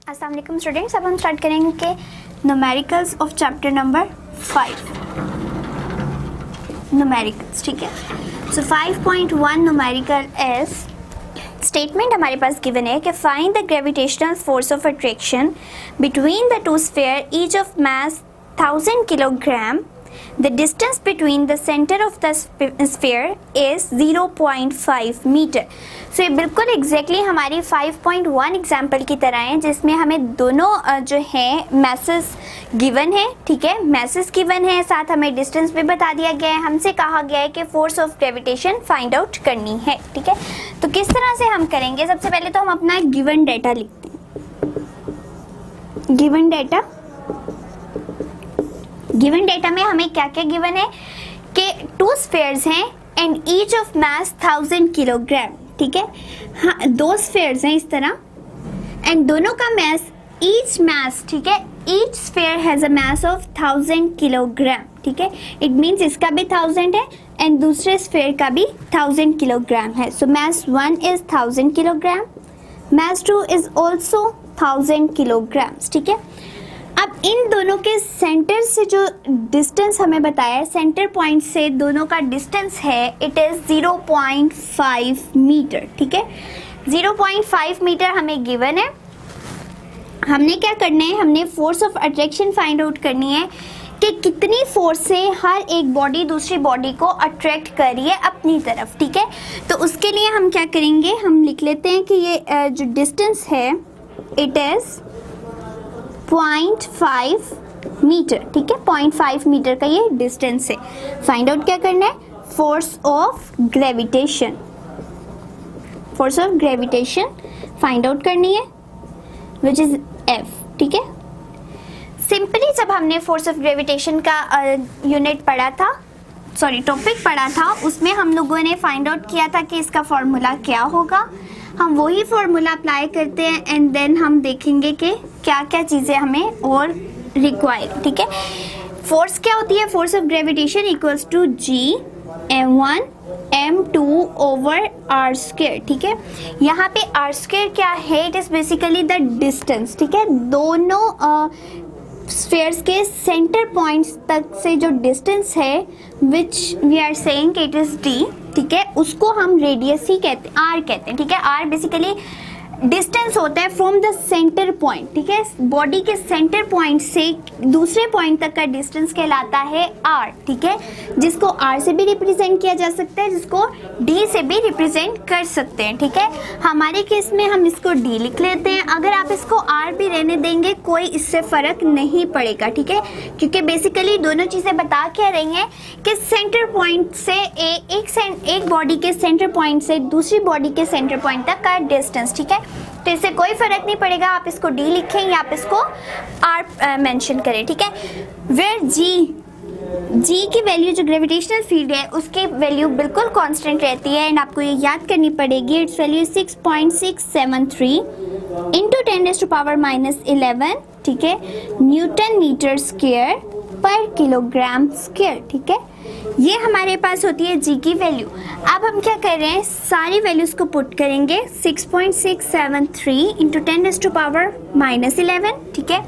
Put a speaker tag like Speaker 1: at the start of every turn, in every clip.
Speaker 1: अस्सलाम वालेकुम स्टूडेंट्स, अब हम स्टार्ट करेंगे numericals of chapter number 5 numericals. ठीक है, सो 5.1 न्यूमेरिकल एस स्टेटमेंट हमारे पास गिवन है कि find the gravitational force of attraction between the two sphere each of mass 1000 kilogram. The distance between the center of the sphere is 0.5 metre. So ये बिल्कुल exactly हमारी 5.1 example की तरह है, जिसमें हमें दोनों जो है मैसेस गिवन है। ठीक है, मैसेस गिवन है, साथ हमें डिस्टेंस भी बता दिया गया है। हमसे कहा गया है कि force of gravitation find out करनी है। ठीक है, तो किस तरह से हम करेंगे? सबसे पहले तो हम अपना गिवन डेटा लिखते हैं। गिवन डेटा में हमें क्या क्या गिवन है कि टू स्फीयर्स हैं and each of mass 1000 kilogram. ठीक है, हाँ, दो स्फीयर्स हैं इस तरह एंड दोनों का मास ईच मास, ठीक है, each sphere has a mass of 1000 kilogram. ठीक है, इट मींस इसका भी 1000 है एंड दूसरे स्फीयर का भी 1000 किलोग्राम है। सो मास 1 is 1000 kilogram, mass 2 is also 1000 kilograms. ठीक है, अब इन दोनों के सेंटर से जो डिस्टेंस हमें बताया है, सेंटर पॉइंट से दोनों का डिस्टेंस है, इट इज़ 0.5 मीटर। ठीक है, 0.5 मीटर हमें गिवन है। हमने क्या करना है, हमने force of attraction find out करनी है कि कितनी फोर्स से हर एक बॉडी दूसरी बॉडी को अट्रैक्ट कर रही है अपनी तरफ। ठीक है, तो उसके लिए हम क्या करेंगे, हम लिख लेते हैं कि ये जो डिस्टेंस है इट इज़ 0.5 मीटर। ठीक है, 0.5 मीटर का ये डिस्टेंस है। फाइंड आउट क्या करना है, force of gravitation. Force of gravitation find out करनी है विच इज F। ठीक है, सिंपली जब हमने फोर्स ऑफ ग्रेविटेशन का यूनिट पढ़ा था, सॉरी टॉपिक पढ़ा था, उसमें हम लोगों ने फाइंड आउट किया था कि इसका फॉर्मूला क्या होगा। हम वही फॉर्मूला अप्लाई करते हैं एंड देन हम देखेंगे कि क्या क्या चीज़ें हमें और रिक्वायर। ठीक है, फोर्स क्या होती है, force of gravitation equals to G(m1 m2 over r square. ठीक है, यहाँ पे r स्क्वायर क्या है, it is basically the distance. ठीक है, दोनों स्फीयर्स के सेंटर पॉइंट्स तक से जो डिस्टेंस है which we are saying it is d। ठीक है, उसको हम रेडियस ही कहते हैं, r कहते हैं। ठीक है, r बेसिकली डिस्टेंस होता है फ्रॉम द सेंटर पॉइंट। ठीक है, बॉडी के सेंटर पॉइंट से दूसरे पॉइंट तक का डिस्टेंस कहलाता है r। ठीक है, जिसको r से भी रिप्रेजेंट किया जा सकता है, जिसको d से भी रिप्रेजेंट कर सकते हैं। ठीक है, हमारे केस में हम इसको d लिख लेते हैं। अगर आप इसको r भी रहने देंगे कोई इससे फ़र्क नहीं पड़ेगा। ठीक है, क्योंकि बेसिकली दोनों चीज़ें बता क्या रही हैं कि सेंटर पॉइंट से एक बॉडी के सेंटर पॉइंट से दूसरी बॉडी के सेंटर पॉइंट तक का डिस्टेंस। ठीक है, तो इससे कोई फर्क नहीं पड़ेगा आप इसको d लिखें या आप इसको r मेंशन करें। ठीक है, वेयर g की वैल्यू जो ग्रेविटेशनल फील्ड है उसकी वैल्यू बिल्कुल कांस्टेंट रहती है एंड आपको ये याद करनी पड़ेगी। It's value 6.673 into 10⁻⁻11। ठीक है, न्यूटन मीटर स्क्वायर पर किलोग्राम स्क्वायर। ठीक है, ये हमारे पास होती है जी की वैल्यू। अब हम क्या कर रहे हैं, सारी वैल्यूज़ को पुट करेंगे। 6.673 इंटू 10⁻11। ठीक है,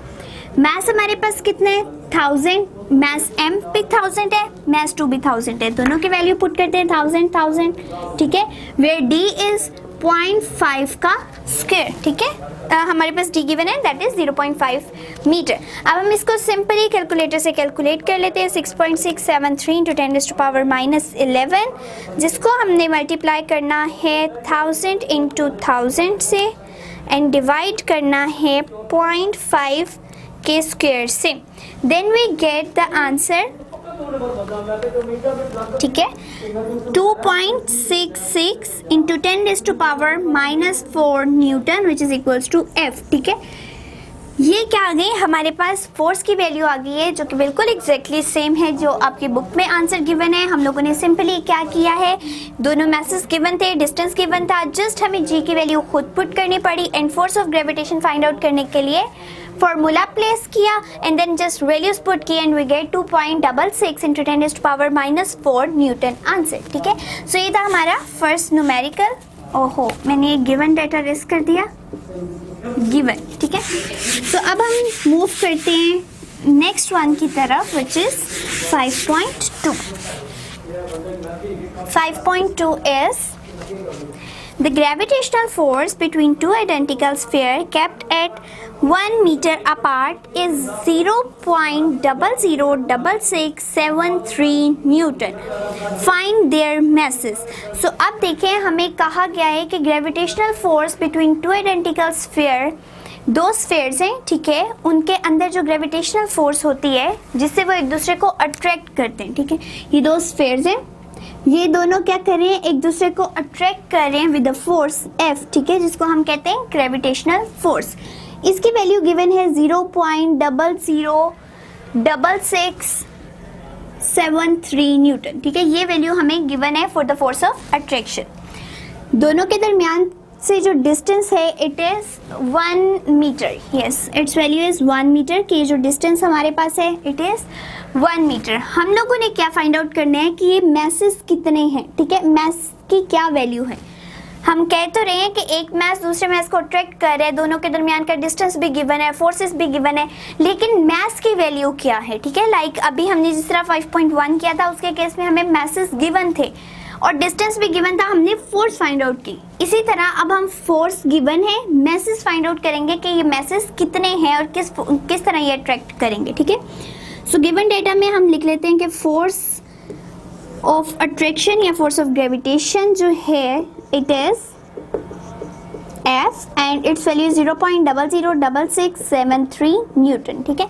Speaker 1: मैस हमारे पास कितने हैं, 1000। मैस m भी 1000 है, मैस 2 भी 1000 है, दोनों की वैल्यू पुट करते हैं 1000। ठीक है, वेयर d इज 0.5 का स्क्वायर। ठीक है, हमारे पास d गिवन है दैट इज 0.5 मीटर। अब हम इसको सिंपली कैलकुलेटर से कैलकुलेट कर लेते हैं। 6.673 इंटू 10⁻11, जिसको हमने मल्टीप्लाई करना है 1000 इंटू 1000 से एंड डिवाइड करना है 0.5 के स्क्वायर से, then we get the answer. ठीक है, 2.66 into 10⁻⁻4 newton which is equals to F। ठीक है, ये क्या आ गई, हमारे पास फोर्स की वैल्यू आ गई है जो कि बिल्कुल एग्जैक्टली सेम है जो आपकी बुक में आंसर गिवन है। हम लोगों ने सिंपली क्या किया है, दोनों मैसेज गिवन थे, डिस्टेंस गिवन था, जस्ट हमें जी की वैल्यू खुद पुट करनी पड़ी and force of gravitation find out करने के लिए फॉर्मूला प्लेस किया and then just values put की and we get 2.66 into 10⁻⁻4 newton answer. ठीक है, सो ये था हमारा फर्स्ट न्यूमेरिकल। ओहो, मैंने एक गिवन डेटा रेस कर दिया। गिवन, ठीक है। तो अब हम मूव करते हैं नेक्स्ट वन की तरफ, which is 5.2. 5.2 is the gravitational force between two identical spheres kept at 1 meter apart is 0.006673 Newton. Find their masses. So अब देखें, हमें कहा गया है कि gravitational force between two identical spheres, दो स्फेयर्स हैं, ठीक है, उनके अंदर जो ग्रेविटेशनल फोर्स होती है जिससे वो एक दूसरे को अट्रैक्ट करते हैं, ठीक है। ये दो स्फेयर्स हैं, ये दोनों क्या कर रहे हैं, एक दूसरे को अट्रैक्ट कर रहे हैं विद द फोर्स F, ठीक है, जिसको हम कहते हैं ग्रेविटेशनल फोर्स। इसकी वैल्यू गिवन है 0.006673 न्यूटन, ठीक है। ये वैल्यू हमें गिवन है for the force of attraction. दोनों के दरमियान से जो डिस्टेंस है it is 1 metre, yes its value is 1 metre, कि जो डिस्टेंस हमारे पास है इट इज 1 मीटर। हम लोगों ने क्या फाइंड आउट करना है कि ये मैसेस कितने हैं, ठीक है, मैस की क्या वैल्यू है। हम कह तो रहे हैं कि एक मैस दूसरे मैस को अट्रैक्ट कर रहा है, दोनों के दरमियान का डिस्टेंस भी गिवन है, फोर्सेस भी गिवन है, लेकिन मैस की वैल्यू क्या है, ठीक है। लाइक अभी हमने जिस तरह 5.1 किया था उसके केस में हमें मैसेस गिवन थे और डिस्टेंस भी गिवन था, हमने फोर्स फाइंड आउट की। इसी तरह अब हम फोर्स गिवन है, मैसेस फाइंड आउट करेंगे कि ये मैसेस कितने हैं और किस तरह ये अट्रैक्ट करेंगे, ठीक है। सो गिवन डेटा में हम लिख लेते हैं कि फोर्स ऑफ अट्रैक्शन या फोर्स ऑफ ग्रेविटेशन जो है it is F and its value 0.006673 Newton, ठीक है।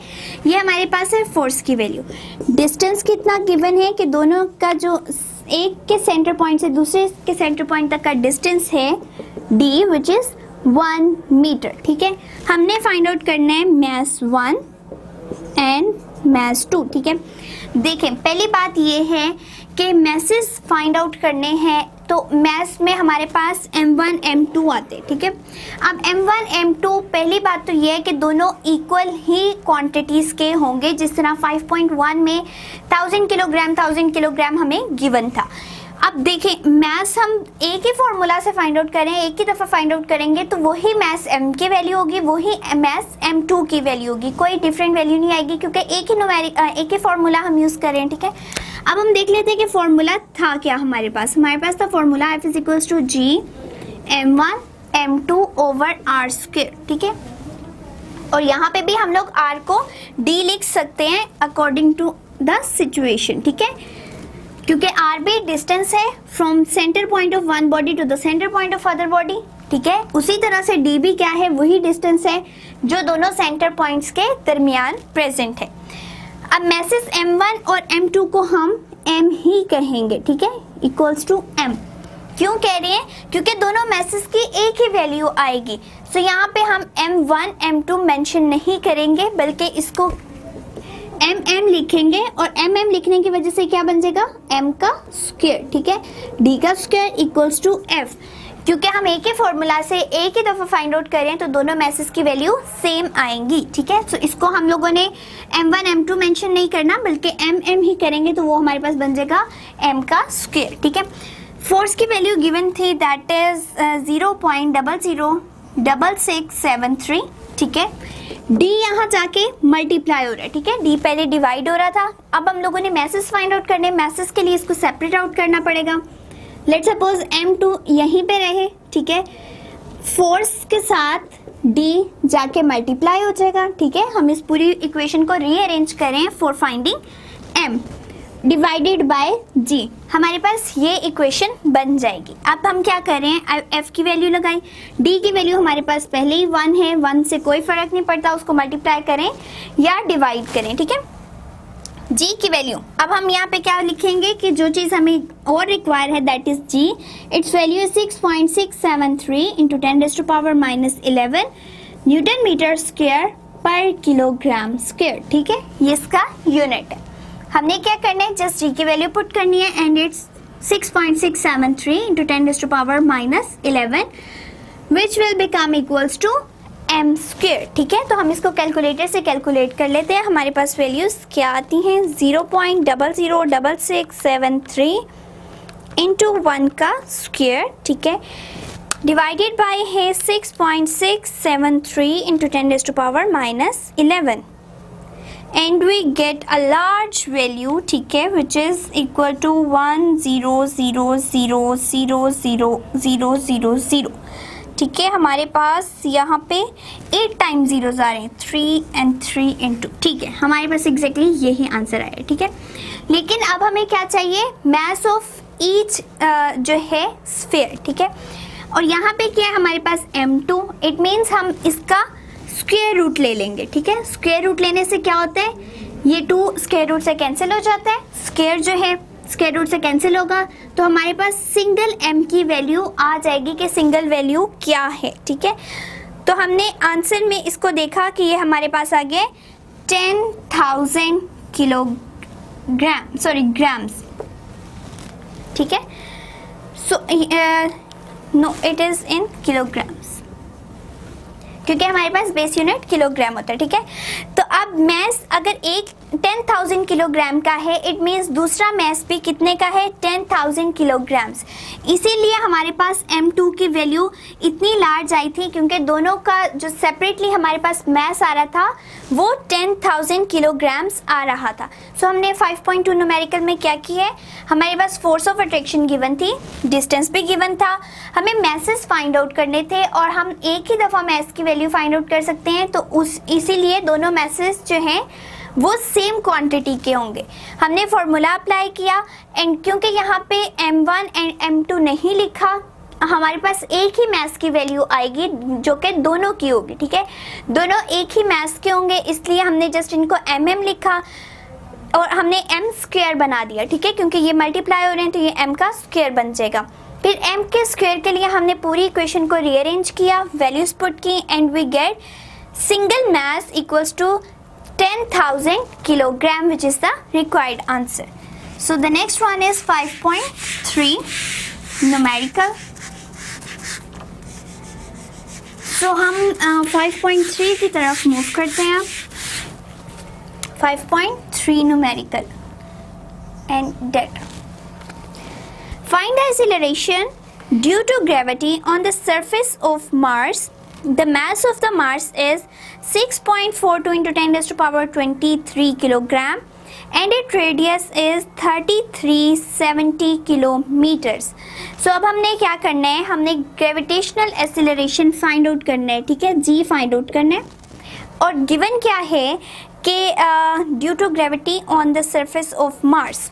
Speaker 1: ये हमारे पास है फोर्स की वैल्यू। डिस्टेंस कितना गिवन है कि दोनों का जो एक के सेंटर पॉइंट से दूसरे के सेंटर पॉइंट तक का डिस्टेंस है d विच इज 1 मीटर, ठीक है। हमने फाइंड आउट करना है मैस 1 एंड मैस 2, ठीक है। देखें, पहली बात ये है कि मैसेस फाइंड आउट करने हैं तो मैथ्स में हमारे पास m1 m2 आते हैं, ठीक है। अब m1 m2 पहली बात तो ये है कि दोनों इक्वल ही क्वांटिटीज़ के होंगे, जिस तरह 5.1 में 1000 किलोग्राम हमें गिवन था। अब देखें, मैथ्स हम एक ही फॉर्मूला से फाइंड आउट करें, एक ही दफ़ा फाइंड आउट करेंगे तो वही मैथ्स m की वैल्यू होगी, वही मैथ्स m2 की वैल्यू होगी, कोई डिफरेंट वैल्यू नहीं आएगी क्योंकि एक ही फॉर्मूला हम यूज़ करें, ठीक है। अब हम देख लेते हैं कि फॉर्मूला था क्या हमारे पास था formula F is equals to G m1 m2 over r square, ठीक है। और यहाँ पे भी हम लोग r को d लिख सकते हैं अकॉर्डिंग टू द सिचुएशन, ठीक है, क्योंकि r भी डिस्टेंस है from centre point of one body to the centre point of other body, ठीक है। उसी तरह से d भी क्या है, वही डिस्टेंस है जो दोनों सेंटर पॉइंट्स के दरमियान प्रेजेंट है। अब मैसेस m1 और m2 को हम m ही कहेंगे, ठीक है, इक्वल्स टू m। क्यों कह रहे हैं, क्योंकि दोनों मैसेस की एक ही वैल्यू आएगी। सो यहाँ पे हम m1 m2 मेंशन नहीं करेंगे बल्कि इसको mm लिखेंगे और mm लिखने की वजह से क्या बन जाएगा, m का स्क्वायर, ठीक है, d का स्क्वायर इक्वल्स टू f। क्योंकि हम एक ही फॉर्मूला से एक ही दफ़ा फाइंड आउट करें तो दोनों मैसेज की वैल्यू सेम आएंगी, ठीक है। सो इसको हम लोगों ने m1 m2 मेंशन नहीं करना बल्कि mm ही करेंगे तो वो हमारे पास बन जाएगा m का स्क्वायर, ठीक है। फोर्स की वैल्यू गिवन थी दैट इज 0.006673, ठीक है। d यहाँ जाके मल्टीप्लाई हो रहा है, ठीक है, d पहले डिवाइड हो रहा था। अब हम लोगों ने मैसेज फाइंड आउट करने, मैसेज के लिए इसको सेपरेट आउट करना पड़ेगा। लेट सपोज m2 यहीं पे रहे, ठीक है, फोर्स के साथ d जाके मल्टीप्लाई हो जाएगा, ठीक है। हम इस पूरी इक्वेशन को रीअरेंज करें for finding m divided by g, हमारे पास ये इक्वेशन बन जाएगी। अब हम क्या करें, f की वैल्यू लगाएं, d की वैल्यू हमारे पास पहले ही 1 है, 1 से कोई फर्क नहीं पड़ता, उसको मल्टीप्लाई करें या डिवाइड करें, ठीक है। g की वैल्यू अब हम यहाँ पे क्या लिखेंगे कि जो चीज़ हमें और रिक्वायर है that is g, its value 6.673 into 10⁻⁻11 newton metre square पर किलोग्राम स्क्वायर, ठीक है, ये इसका यूनिट है। हमने क्या करना है, जस्ट g की वैल्यू पुट करनी है and its 6.673 into 10⁻⁻11 which will become equals to m square, ठीक है। तो हम इसको कैलकुलेटर से कैलकुलेट कर लेते हैं। हमारे पास वैल्यूज क्या आती हैं, 0.006673 इंटू 1 का स्क्वायर, ठीक है, divided by है 6.673 into 10 raised to power minus 11 and we get a large value, ठीक है, which is equal to 100000000, ठीक है। हमारे पास यहाँ पे 8 टाइम जीरोज आ रहे हैं, 3 and 3 into, ठीक है, हमारे पास एग्जैक्टली यही आंसर आया, ठीक है। लेकिन अब हमें क्या चाहिए, मास ऑफ ईच जो है स्फीयर, ठीक है। और यहाँ पे क्या है हमारे पास m2, इट मीन्स हम इसका स्क्वायर रूट ले लेंगे, ठीक है। स्क्वायर रूट लेने से क्या होता है, ये 2 स्क्वायर रूट से कैंसिल हो जाता है, स्क्वायर जो है स्क्वायर रूट से कैंसिल होगा, तो हमारे पास सिंगल m की वैल्यू आ जाएगी कि सिंगल वैल्यू क्या है, ठीक है। तो हमने आंसर में इसको देखा कि ये हमारे पास आ गया 10,000 किलोग्राम, सॉरी ग्राम्स, ठीक है। So no, it is in kilograms, क्योंकि हमारे पास बेस यूनिट किलोग्राम होता है, ठीक है। तो अब मैस अगर एक 10,000 किलोग्राम का है, इट मीन्स दूसरा मैस भी कितने का है, 10,000 किलोग्राम्स। इसीलिए हमारे पास m2 की वैल्यू इतनी लार्ज आई थी, क्योंकि दोनों का जो सेपरेटली हमारे पास मैस आ रहा था वो 10,000 किलोग्राम्स आ रहा था। सो हमने 5.2 न्यूमेरिकल में क्या किया है, हमारे पास फोर्स ऑफ अट्रैक्शन गिवन थी, डिस्टेंस भी गिवन था, हमें मैसेस फाइंड आउट करने थे और हम एक ही दफ़ा मैस की वैल्यू फाइंड आउट कर सकते हैं। तो इसीलिए दोनों मैसेस जो हैं वो सेम क्वांटिटी के होंगे। हमने फॉर्मूला अप्लाई किया एंड क्योंकि यहाँ पे m1 एंड m2 नहीं लिखा, हमारे पास एक ही मैस की वैल्यू आएगी जो कि दोनों की होगी, ठीक है। दोनों एक ही मैस के होंगे, इसलिए हमने जस्ट इनको mm लिखा और हमने m स्क्वायर बना दिया, ठीक है, क्योंकि ये मल्टीप्लाई हो रहे हैं तो ये m का स्क्वायर बन जाएगा। फिर m के स्क्वायर के लिए हमने पूरी इक्वेशन को रीअरेंज किया, वैल्यूज पुट की and we get single mass equals to 10,000 kilogram, which is the required answer. So the next one is 5.3 numerical. So हम 5.3 की तरफ मूव करते हैं। 5.3 numerical and data. Find the acceleration due to gravity on the surface of Mars. The mass of the Mars is 6.42 into 10 raised to power 23 kilogram and its radius is 3370 kilometers. So अब हमने क्या करना है, हमने gravitational acceleration find out करना है, ठीक है, g फाइंड आउट करना है। और गिवन क्या है कि due to gravity on the surface of Mars,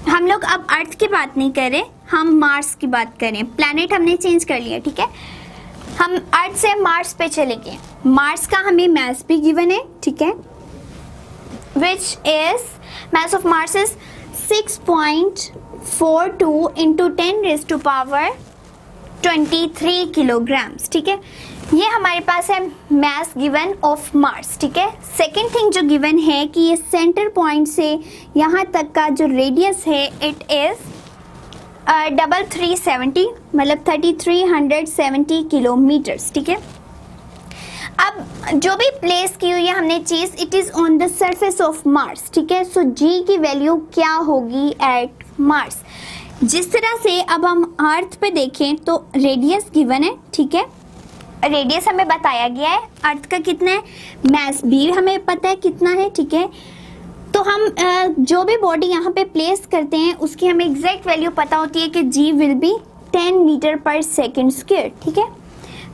Speaker 1: हम लोग अब अर्थ की बात नहीं कर रहे, हम मार्स की बात करें। प्लैनेट हमने चेंज कर लिया, ठीक है, हम अर्थ से मार्स पे चले गए। मार्स का हमें मास भी गिवन है, ठीक है, which is mass of Mars is 6.42 into 10 raise to power 23 kilograms, ठीक है। ये हमारे पास है मास गिवन ऑफ मार्स, ठीक है। सेकेंड थिंग जो गिवन है कि ये सेंटर पॉइंट से यहाँ तक का जो रेडियस है इट इज़ 370, मतलब 3370 किलोमीटर्स, ठीक है। अब जो भी प्लेस की हुई है हमने चीज़, it is on the surface of Mars, ठीक है। सो जी की वैल्यू क्या होगी एट मार्स। जिस तरह से अब हम अर्थ पे देखें तो रेडियस गिवन है, ठीक है, रेडियस हमें बताया गया है, अर्थ का कितना है, मास भी हमें पता है कितना है, ठीक है। तो हम जो भी बॉडी यहाँ पे प्लेस करते हैं उसकी हमें एग्जैक्ट वैल्यू पता होती है कि जी विल बी 10 मीटर पर सेकेंड स्क्वायर, ठीक है।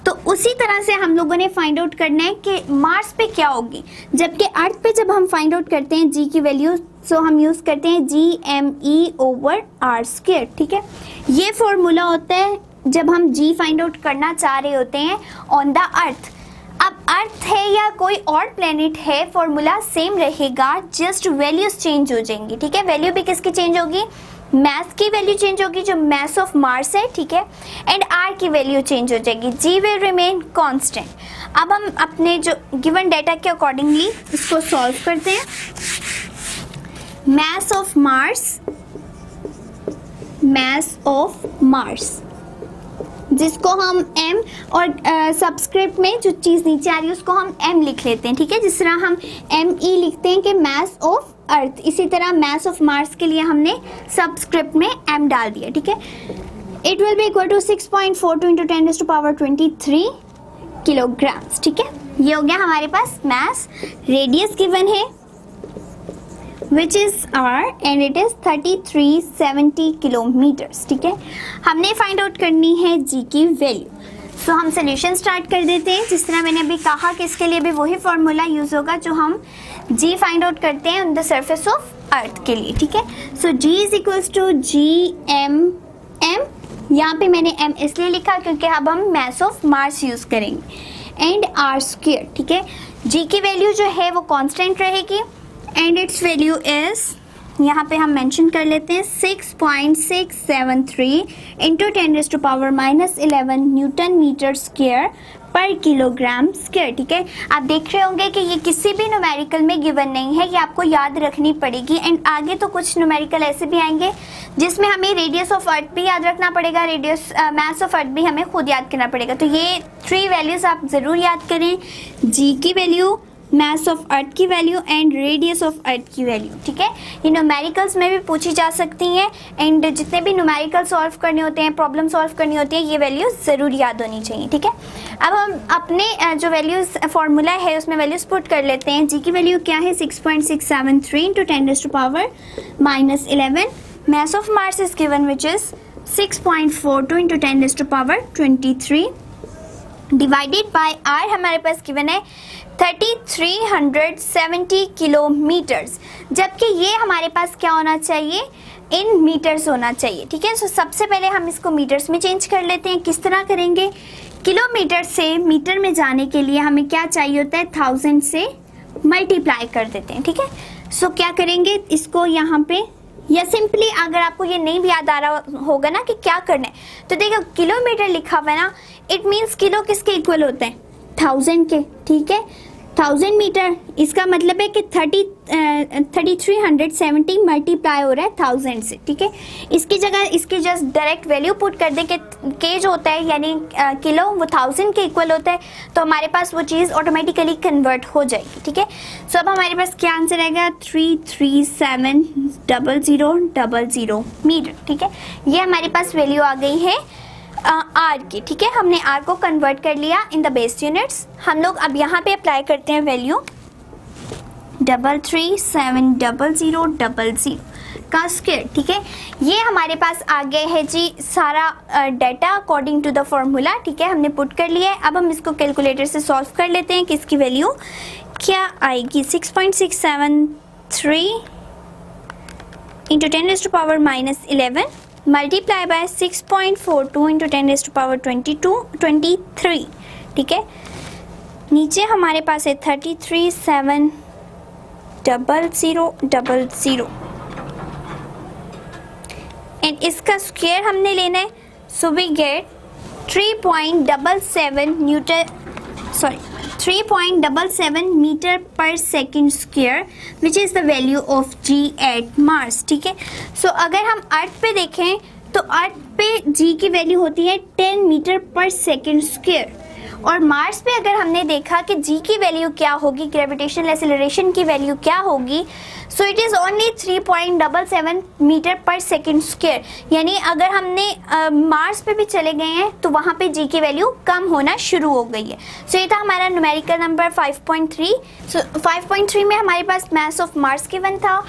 Speaker 1: तो उसी तरह से हम लोगों ने फाइंड आउट करना है कि मार्स पे क्या होगी, जबकि अर्थ पे जब हम फाइंड आउट करते हैं जी की वैल्यू, सो हम यूज़ करते हैं GME/r², ठीक है। ये फॉर्मूला होता है जब हम जी फाइंड आउट करना चाह रहे होते हैं ऑन द अर्थ। अब अर्थ है या कोई और प्लेनेट है, फॉर्मूला सेम रहेगा, जस्ट वैल्यूज चेंज हो जाएंगी, ठीक है। वैल्यू भी किसकी चेंज होगी, मास की वैल्यू चेंज होगी जो मास ऑफ मार्स है, ठीक है, एंड आर की वैल्यू चेंज हो जाएगी, जी विल रिमेन कांस्टेंट। अब हम अपने जो गिवन डाटा के अकॉर्डिंगली इसको सॉल्व करते हैं। मास ऑफ मार्स जिसको हम m और सबस्क्रिप्ट में जो चीज़ नीचे आ रही है उसको हम m लिख लेते हैं, ठीक है। जिस तरह हम ME लिखते हैं कि मास ऑफ अर्थ, इसी तरह मास ऑफ मार्स के लिए हमने सबस्क्रिप्ट में m डाल दिया, ठीक है। It will be equal to 6.42 into 10⁻23 kilograms. ठीक है, ये हो गया हमारे पास मास। रेडियस गिवन है which is r and it is 3370 kilometres. ठीक है, हमने फाइंड आउट करनी है g की वैल्यू। सो हम सोल्यूशन स्टार्ट कर देते हैं। जिस तरह मैंने अभी कहा कि इसके लिए भी वही फॉर्मूला यूज होगा जो हम g फाइंड आउट करते हैं on the surface of earth के लिए। ठीक है, so g is equals to g m m, यहाँ पे मैंने m इसलिए लिखा क्योंकि अब हम मास ऑफ मार्स यूज करेंगे, एंड r स्क्वायर। ठीक है, g की वैल्यू जो है वो कांस्टेंट रहेगी एंड इट्स वैल्यू इज, यहाँ पे हम मेंशन कर लेते हैं 6.673 इंटू 10⁻⁻11 न्यूटन मीटर स्क्वायर पर किलोग्राम स्क्वायर। ठीक है, आप देख रहे होंगे कि ये किसी भी न्यूमेरिकल में गिवन नहीं है, ये आपको याद रखनी पड़ेगी। एंड आगे तो कुछ न्यूमेरिकल ऐसे भी आएंगे जिसमें हमें रेडियस ऑफ अर्थ भी याद रखना पड़ेगा, रेडियस मास ऑफ अर्थ भी हमें खुद याद करना पड़ेगा। तो ये 3 वैल्यूज आप ज़रूर याद करें, जी की वैल्यू, मास ऑफ अर्थ की वैल्यू एंड रेडियस ऑफ अर्थ की वैल्यू। ठीक है, ये न्यूमेरिकल्स में भी पूछी जा सकती हैं एंड जितने भी न्यूमेरिकल सॉल्व करने होते हैं, प्रॉब्लम सॉल्व करनी होती है, ये वैल्यूज ज़रूर याद होनी चाहिए। ठीक है, अब हम अपने जो वैल्यूज फार्मूला है उसमें वैल्यूज पुट कर लेते हैं। जी की वैल्यू क्या है 6.673 into 10⁻⁻11। Mass of Mars is given which is 6.42 into 10⁻23 divided by R हमारे पास गिवन है 3370 किलोमीटर्स, जबकि ये हमारे पास क्या होना चाहिए, इन मीटर्स होना चाहिए। ठीक है, सो सबसे पहले हम इसको मीटर्स में चेंज कर लेते हैं। किस तरह करेंगे, किलोमीटर से मीटर में जाने के लिए हमें क्या चाहिए होता है, 1000 से मल्टीप्लाई कर देते हैं। ठीक है, सो क्या करेंगे, इसको यहाँ पे, या सिंपली अगर आपको ये नहीं भी याद आ रहा होगा ना कि क्या करना है, तो देखो किलोमीटर लिखा हुआ है ना, इट मीन्स किलो किसके इक्वल होते हैं, 1000 के। ठीक है, 1000 मीटर, इसका मतलब है कि 3370 मल्टीप्लाई हो रहा है 1000 से। ठीक है, इसकी जगह इसकी जस्ट डायरेक्ट वैल्यू पुट कर दें कि के जो होता है यानी किलो वो 1000 के इक्वल होता है, तो हमारे पास वो चीज़ ऑटोमेटिकली कन्वर्ट हो जाएगी। ठीक है, सो अब हमारे पास क्या आंसर आएगा, 3370000 मीटर। ठीक है, ये हमारे पास वैल्यू आ गई है आर की। ठीक है, हमने आर को कन्वर्ट कर लिया इन द बेस यूनिट्स। हम लोग अब यहाँ पे अप्लाई करते हैं वैल्यू 3370000 का स्क्वायर। ठीक है, ये हमारे पास आ गया है जी सारा data according to the formula. ठीक है, हमने पुट कर लिया है। अब हम इसको कैलकुलेटर से सॉल्व कर लेते हैं कि इसकी वैल्यू क्या आएगी, 6.673 इंटू 10⁻⁻11 मल्टीप्लाई बाय 6.42 इंटू 10⁻23। ठीक है, नीचे हमारे पास है 337000 एंड इसका स्क्वायर हमने लेना है। सो वी गेट 3.77 मीटर पर second square which is the value of g at Mars. ठीक है, सो अगर हम अर्थ पे देखें तो अर्थ पे जी की वैल्यू होती है 10 मीटर पर सेकेंड स्क्वायर, और मार्स पे अगर हमने देखा कि जी की वैल्यू क्या होगी, ग्रेविटेशनल एक्सेलरेशन की वैल्यू क्या होगी, so it is only 3.77 metre पर सेकेंड स्क्वायर। यानी अगर हमने मार्स पे भी चले गए हैं तो वहाँ पे जी की वैल्यू कम होना शुरू हो गई है। सो ये था हमारा न्यूमेरिकल नंबर 5.3। सो 5.3 में हमारे पास मास ऑफ मार्स गिवन था,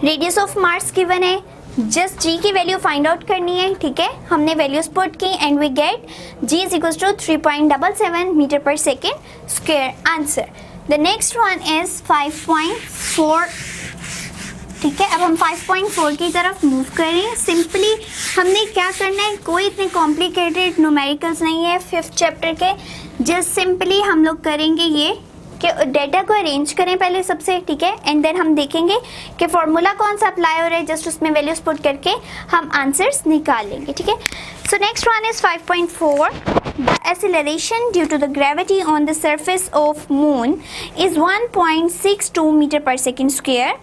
Speaker 1: रेडियस ऑफ मार्स गिवन है, जस्ट जी की वैल्यू फाइंड आउट करनी है। ठीक है, हमने वैल्यूज पुट की and we get g is equals to 3.77 metre पर second square answer. The next one is 5.4। ठीक है, अब हम 5.4 की तरफ मूव करें। सिंपली हमने क्या करना है, कोई इतने कॉम्प्लिकेटेड न्यूमेरिकल्स नहीं है 5th चैप्टर के, जस्ट सिंपली हम लोग करेंगे ये कि डेटा को अरेंज करें पहले सबसे। ठीक है, एंड देन हम देखेंगे कि फॉर्मूला कौन सा अप्लाई हो रहा है, जस्ट उसमें वैल्यूज पुट करके हम आंसर्स निकाल लेंगे। ठीक है, so next one is 5.4। The acceleration due to the gravity on the surface of moon is 1.62 meter per second square.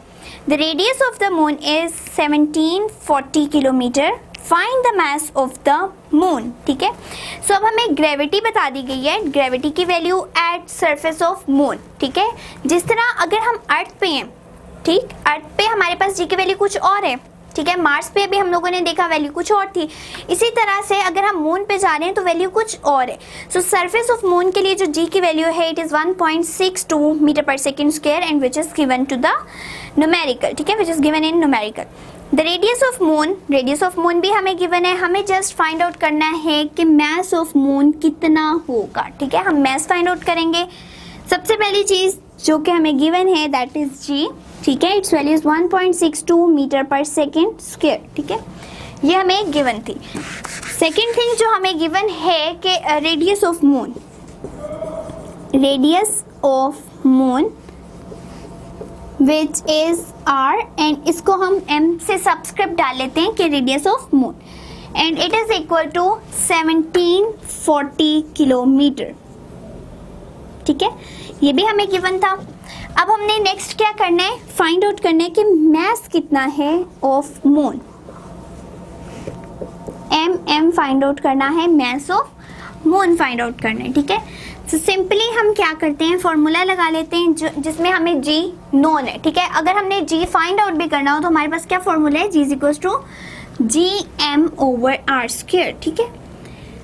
Speaker 1: The radius of the moon is 1740 kilometer. Find the mass of the moon. ठीक है, सो अब हमें gravity बता दी गई है, gravity की value at surface of moon. ठीक है, जिस तरह अगर हम अर्थ पे हैं, ठीक, अर्थ पे हमारे पास जी की वैल्यू कुछ और है, ठीक है। मार्स पे भी हम लोगों ने देखा वैल्यू कुछ और थी। इसी तरह से अगर हम मून पे जा रहे हैं तो वैल्यू कुछ और है। सो सरफेस ऑफ मून के लिए जो जी की वैल्यू है इट इज़ 1.62 मीटर पर second square and which is given to the numerical, ठीक है, which is given in numerical. The radius of moon भी हमें गिवन है। हमें जस्ट फाइंड आउट करना है कि मास ऑफ मून कितना होगा, ठीक है। हम मास फाइंड आउट करेंगे। सबसे पहली चीज़ जो कि हमें गिवन है दैट इज जी, ठीक है। इट्स वैल्यू इज 1.62 मीटर पर सेकेंड स्क्वायर, ठीक है, ये हमें गिवन थी। सेकेंड थिंग जो हमें गिवन है कि radius of moon which is R, and इसको हम एम से सबस्क्रिप्ट डाल लेते हैं कि radius of moon, and it is equal to 1740 kilometre, ठीक है, ये भी हमें गिवन था। अब हमने नेक्स्ट क्या करना है, फाइंड आउट करना है कि मास कितना है of moon. M find out करना है, mass of moon find out करना है, ठीक है। तो सिंपली हम क्या करते हैं, फॉर्मूला लगा लेते हैं जिसमें हमें जी नोन है, ठीक है। अगर हमने जी फाइंड आउट भी करना हो तो हमारे पास क्या फॉर्मूला है, g is equal to G M over r square, ठीक है।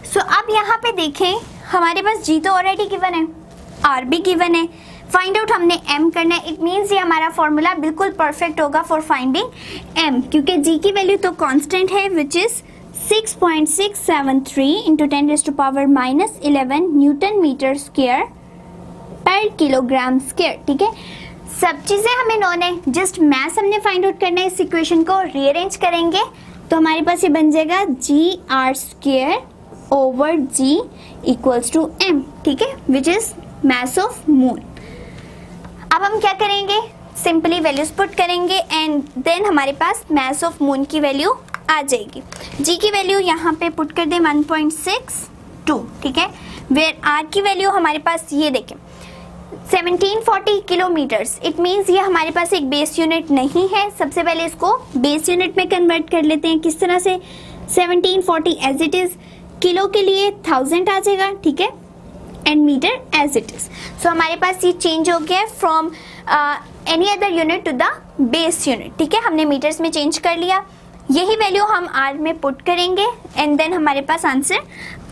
Speaker 1: सो अब यहाँ पे देखें हमारे पास जी तो ऑलरेडी गिवन है, आर भी गिवन है, फाइंड आउट हमने एम करना है। इट मीन्स ये हमारा फॉर्मूला बिल्कुल परफेक्ट होगा फॉर फाइंडिंग एम, क्योंकि जी की वैल्यू तो कांस्टेंट है which is 6.673 into 10⁻⁻11 newton metre square पर किलोग्राम स्क्वायर, ठीक है। सब चीज़ें हमें नोन है, जस्ट मास हमने फाइंड आउट करना है। इस इक्वेशन को रीअरेंज करेंगे तो हमारे पास ये बन जाएगा G are square over G equals to M, ठीक है, which is mass of moon. अब हम क्या करेंगे, सिंपली वैल्यूज पुट करेंगे एंड देन हमारे पास मास ऑफ मून की वैल्यू आ जाएगी। जी की वैल्यू यहाँ पे पुट कर दें 1.62, ठीक है, वेयर आर की वैल्यू हमारे पास ये देखें 1740 किलोमीटर्स। इट मीन्स ये हमारे पास एक बेस यूनिट नहीं है। सबसे पहले इसको बेस यूनिट में कन्वर्ट कर लेते हैं। किस तरह से, 1740 एज इट इज, किलो के लिए 1000 आ जाएगा, ठीक है, and metre as it is. So हमारे पास ये चेंज हो गया from any other unit to the base unit, ठीक है, हमने मीटर्स में चेंज कर लिया। यही वैल्यू हम आर में पुट करेंगे एंड देन हमारे पास आंसर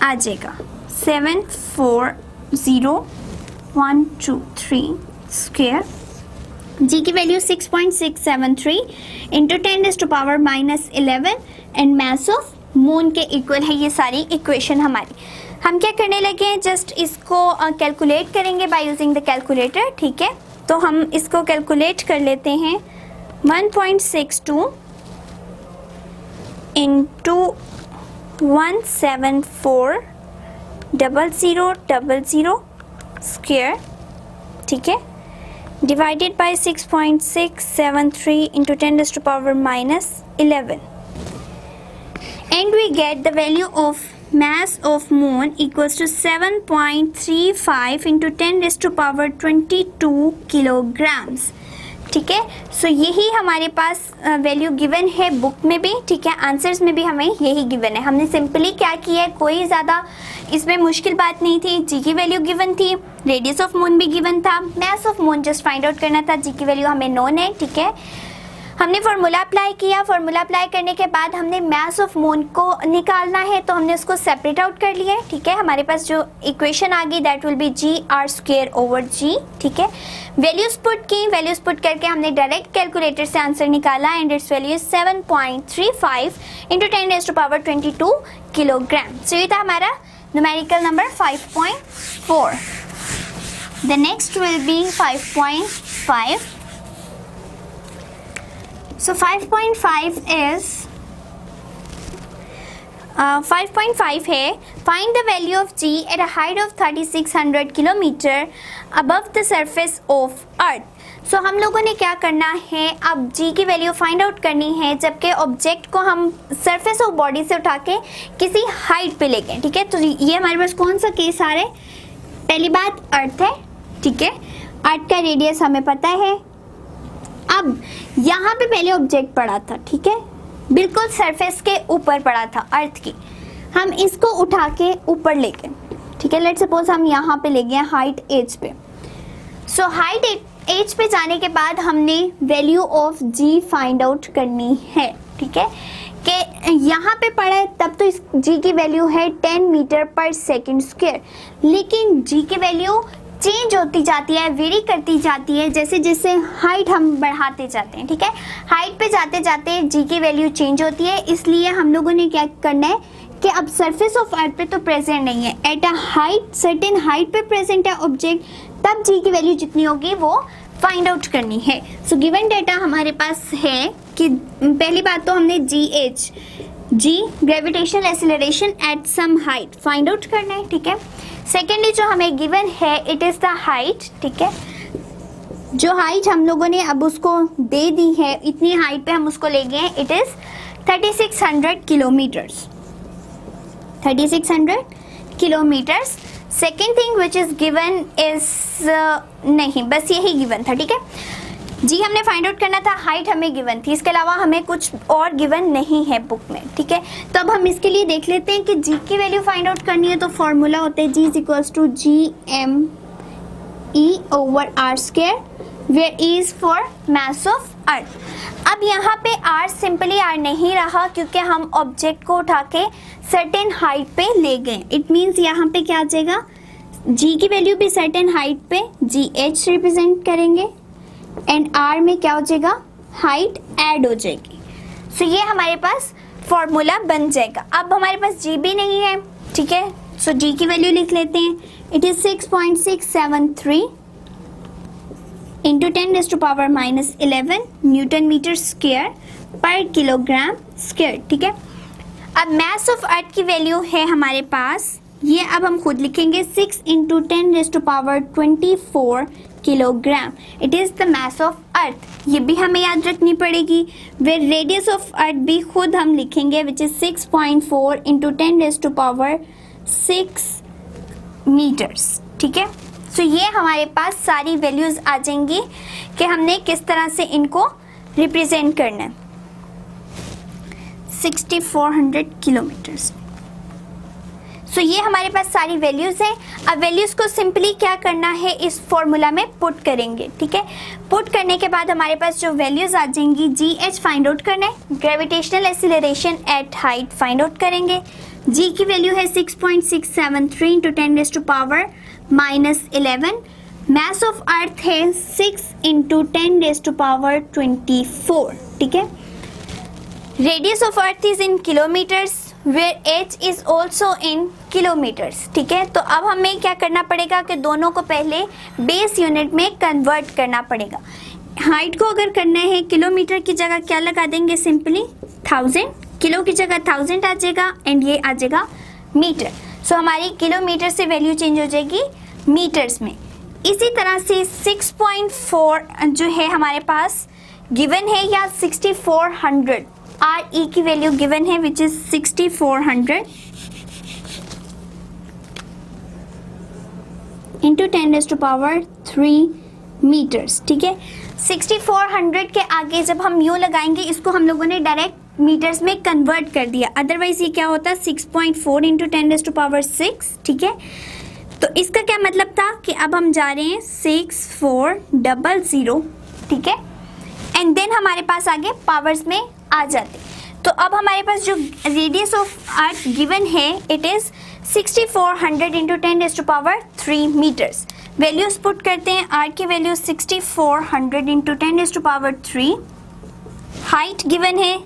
Speaker 1: आ जाएगा 740,123 स्क्वायर। जी की value 6.673 into 10⁻⁻11 and mass of moon के इक्वल है ये सारी इक्वेशन हमारी। हम क्या करने लगे हैं, जस्ट इसको कैलकुलेट करेंगे बाय यूजिंग द कैलकुलेटर, ठीक है। तो हम इसको कैलकुलेट कर लेते हैं 1.62 इंटू 174,000 स्क्वायर, ठीक है, divided by 6.673 into 10⁻⁻11 and we get the value of mass of moon equals to 7.35 into 10⁻22 kilograms, ठीक है। सो यही हमारे पास वैल्यू गिवन है बुक में भी, ठीक है, आंसर्स में भी हमें यही गिवन है। हमने सिंपली क्या किया है, कोई ज़्यादा इसमें मुश्किल बात नहीं थी। जी की वैल्यू गिवन थी, रेडियस ऑफ मून भी गिवन था, मास of moon just find out करना था। जी की वैल्यू हमें नोन है, ठीक है। हमने फार्मूला अप्लाई किया, फार्मूला अप्लाई करने के बाद हमने मास ऑफ मून को निकालना है तो हमने उसको सेपरेट आउट कर लिया है, ठीक है। हमारे पास जो इक्वेशन आ गई that will be g are square over G, ठीक है। वैल्यूज पुट की, वैल्यूज पुट करके हमने डायरेक्ट कैलकुलेटर से आंसर निकाला and its value is 7.35 into 10⁻22 kilogram. So ये था हमारा numerical number 5.4। The next will be 5.5। So 5.5 is 5.5 है, find the value of G at a height of 3600 kilometre above the surface of Earth। So हम लोगों ने क्या करना है, अब G की वैल्यू फाइंड आउट करनी है जबकि ऑब्जेक्ट को हम सरफेस ऑफ बॉडी से उठा के किसी हाइट पे ले गए, ठीक है। तो ये हमारे पास कौन सा केस आ रहा है, पहली बात अर्थ है, ठीक है, अर्थ का रेडियस हमें पता है। अब यहाँ पे पहले ऑब्जेक्ट पड़ा था, ठीक है, बिल्कुल सरफेस के ऊपर पड़ा था अर्थ की, हम इसको उठा के ऊपर ले गए, ठीक है। लेट्स सपोज हम यहाँ पे ले गए हाइट एज पे। सो हाइट एज पे जाने के बाद हमने value of g find out करनी है, ठीक है, कि यहाँ पे पढ़ा है तब तो इस g की वैल्यू है 10 मीटर पर सेकंड स्क्वायर, लेकिन g की वैल्यू चेंज होती जाती है, वेरी करती जाती है जैसे जैसे हाइट हम बढ़ाते जाते हैं। ठीक है, हाइट पे जाते जाते g की वैल्यू चेंज होती है, इसलिए हम लोगों ने क्या करना है कि अब सरफेस ऑफ अर्थ पे तो प्रेजेंट नहीं है, at a height, certain height पे प्रेजेंट है ऑब्जेक्ट, तब g की वैल्यू जितनी होगी वो फाइंड आउट करनी है। सो गिवन डेटा हमारे पास है कि पहली बात तो हमने g gravitational acceleration at some height find out करना है। ठीक है, सेकेंडली जो हमें गिवन है इट इज़ द हाइट। ठीक है, जो हाइट हम लोगों ने अब उसको दे दी है, इतनी हाइट पे हम उसको ले गए हैं, it is 3600 kilometres, 3600 kilometres. Second thing which is given is नहीं, बस यही गिवन था। ठीक है, जी हमने फाइंड आउट करना था, हाइट हमें गिवन थी, इसके अलावा हमें कुछ और गिवन नहीं है बुक में। ठीक है, तो अब हम इसके लिए देख लेते हैं कि जी की वैल्यू फाइंड आउट करनी है, तो फॉर्मूला होता है g is equals to GME/r², where E is for mass of earth. अब यहाँ पे R सिंपली R नहीं रहा क्योंकि हम ऑब्जेक्ट को उठा के सर्टेन हाइट पे ले गए। इट मीन्स यहाँ पे क्या आ जाएगा, G की वैल्यू भी सर्टेन हाइट पे GH रिप्रेजेंट करेंगे एंड R में क्या हो जाएगा, हाइट ऐड हो जाएगी। सो ये हमारे पास फॉर्मूला बन जाएगा। अब हमारे पास G भी नहीं है। ठीक है, सो G की वैल्यू लिख लेते हैं, it is 6.673 into 10⁻⁻11 newton metre square पर किलोग्राम स्क्वायर। ठीक है, अब मास ऑफ अर्थ की वैल्यू है हमारे पास, ये अब हम खुद लिखेंगे 6 into 10⁻24 kilogram, it is the mass of अर्थ। ये भी हमें याद रखनी पड़ेगी। वे रेडियस ऑफ अर्थ भी खुद हम लिखेंगे विच इज़ 6.4 इंटू 10⁻6 मीटर्स। ठीक है, सो ये हमारे पास सारी वैल्यूज़ आ जाएंगी कि हमने किस तरह से इनको रिप्रेजेंट करना है। 6400 किलोमीटर्स। सो ये हमारे पास सारी वैल्यूज़ हैं। अब वैल्यूज़ को सिंपली क्या करना है, इस फॉर्मूला में पुट करेंगे। ठीक है, पुट करने के बाद हमारे पास जो वैल्यूज़ आ जाएंगी, GH फाइंड आउट करना है, gravitational acceleration at height find out करेंगे। G की वैल्यू है 6.673 इंटू 10⁻⁻11, मास ऑफ अर्थ है 6 इंटू 10⁻24। ठीक है, radius of earth is in kilometres where H is also in kilometres. ठीक है, तो अब हमें क्या करना पड़ेगा कि दोनों को पहले बेस यूनिट में कन्वर्ट करना पड़ेगा। हाइट को अगर करना है किलोमीटर की जगह क्या लगा देंगे, सिंपली 1000, किलो की जगह 1000 आ जाएगा एंड ये आ जाएगा मीटर। सो हमारी किलोमीटर से वैल्यू चेंज हो जाएगी मीटर्स में। इसी तरह से 6.4 जो है हमारे पास गिवन है, या 6400 RE की वैल्यू गिवन है विच इज 6400 इंटू 10⁻³ मीटर्स। ठीक है, 6400 के आगे जब हम यूँ लगाएंगे, इसको हम लोगों ने डायरेक्ट मीटर्स में कन्वर्ट कर दिया, अदरवाइज ये क्या होता 6.4 इंटू 10⁻6। ठीक है, तो इसका क्या मतलब था कि अब हम जा रहे हैं 6400। ठीक है, एंड देन हमारे पास आगे पावर्स में आ जाते। तो अब हमारे पास जो रेडियस ऑफ अर्थ गिवन है it is 6400 into 10⁻³ metres. Values put करते हैं, आर की वैल्यू 6400 इंटू 10⁻³ हाइट गिवन है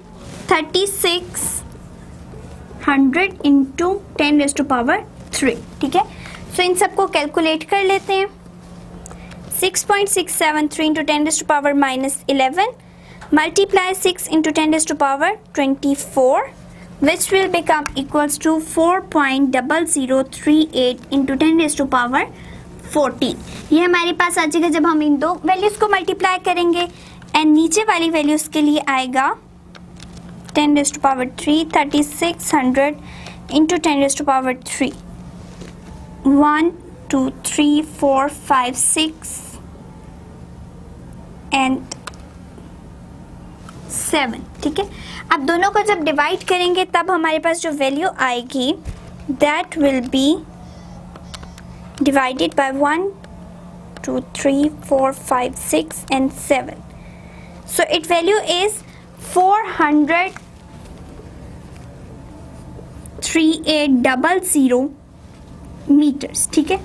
Speaker 1: 3600 इंटू 10⁻³। ठीक है, सो इन सबको कैलकुलेट कर लेते हैं। 6.673 into 10⁻⁻11 multiply 6 into 10⁻24 which will become equals to 4.0038 into 10⁻14। ये हमारे पास आ जाएगा जब हम इन दो वैल्यूज़ को मल्टीप्लाई करेंगे, एंड नीचे वाली वैल्यूज़ के लिए आएगा 10⁻³ 3600 into 10⁻³ 1 2 3 4 5 6 एंड 7। ठीक है, अब दोनों को जब डिवाइड करेंगे तब हमारे पास जो वैल्यू आएगी that will B divided by 1 2 3 4 5 6 and 7। So it value is 43800 meters. ठीक है.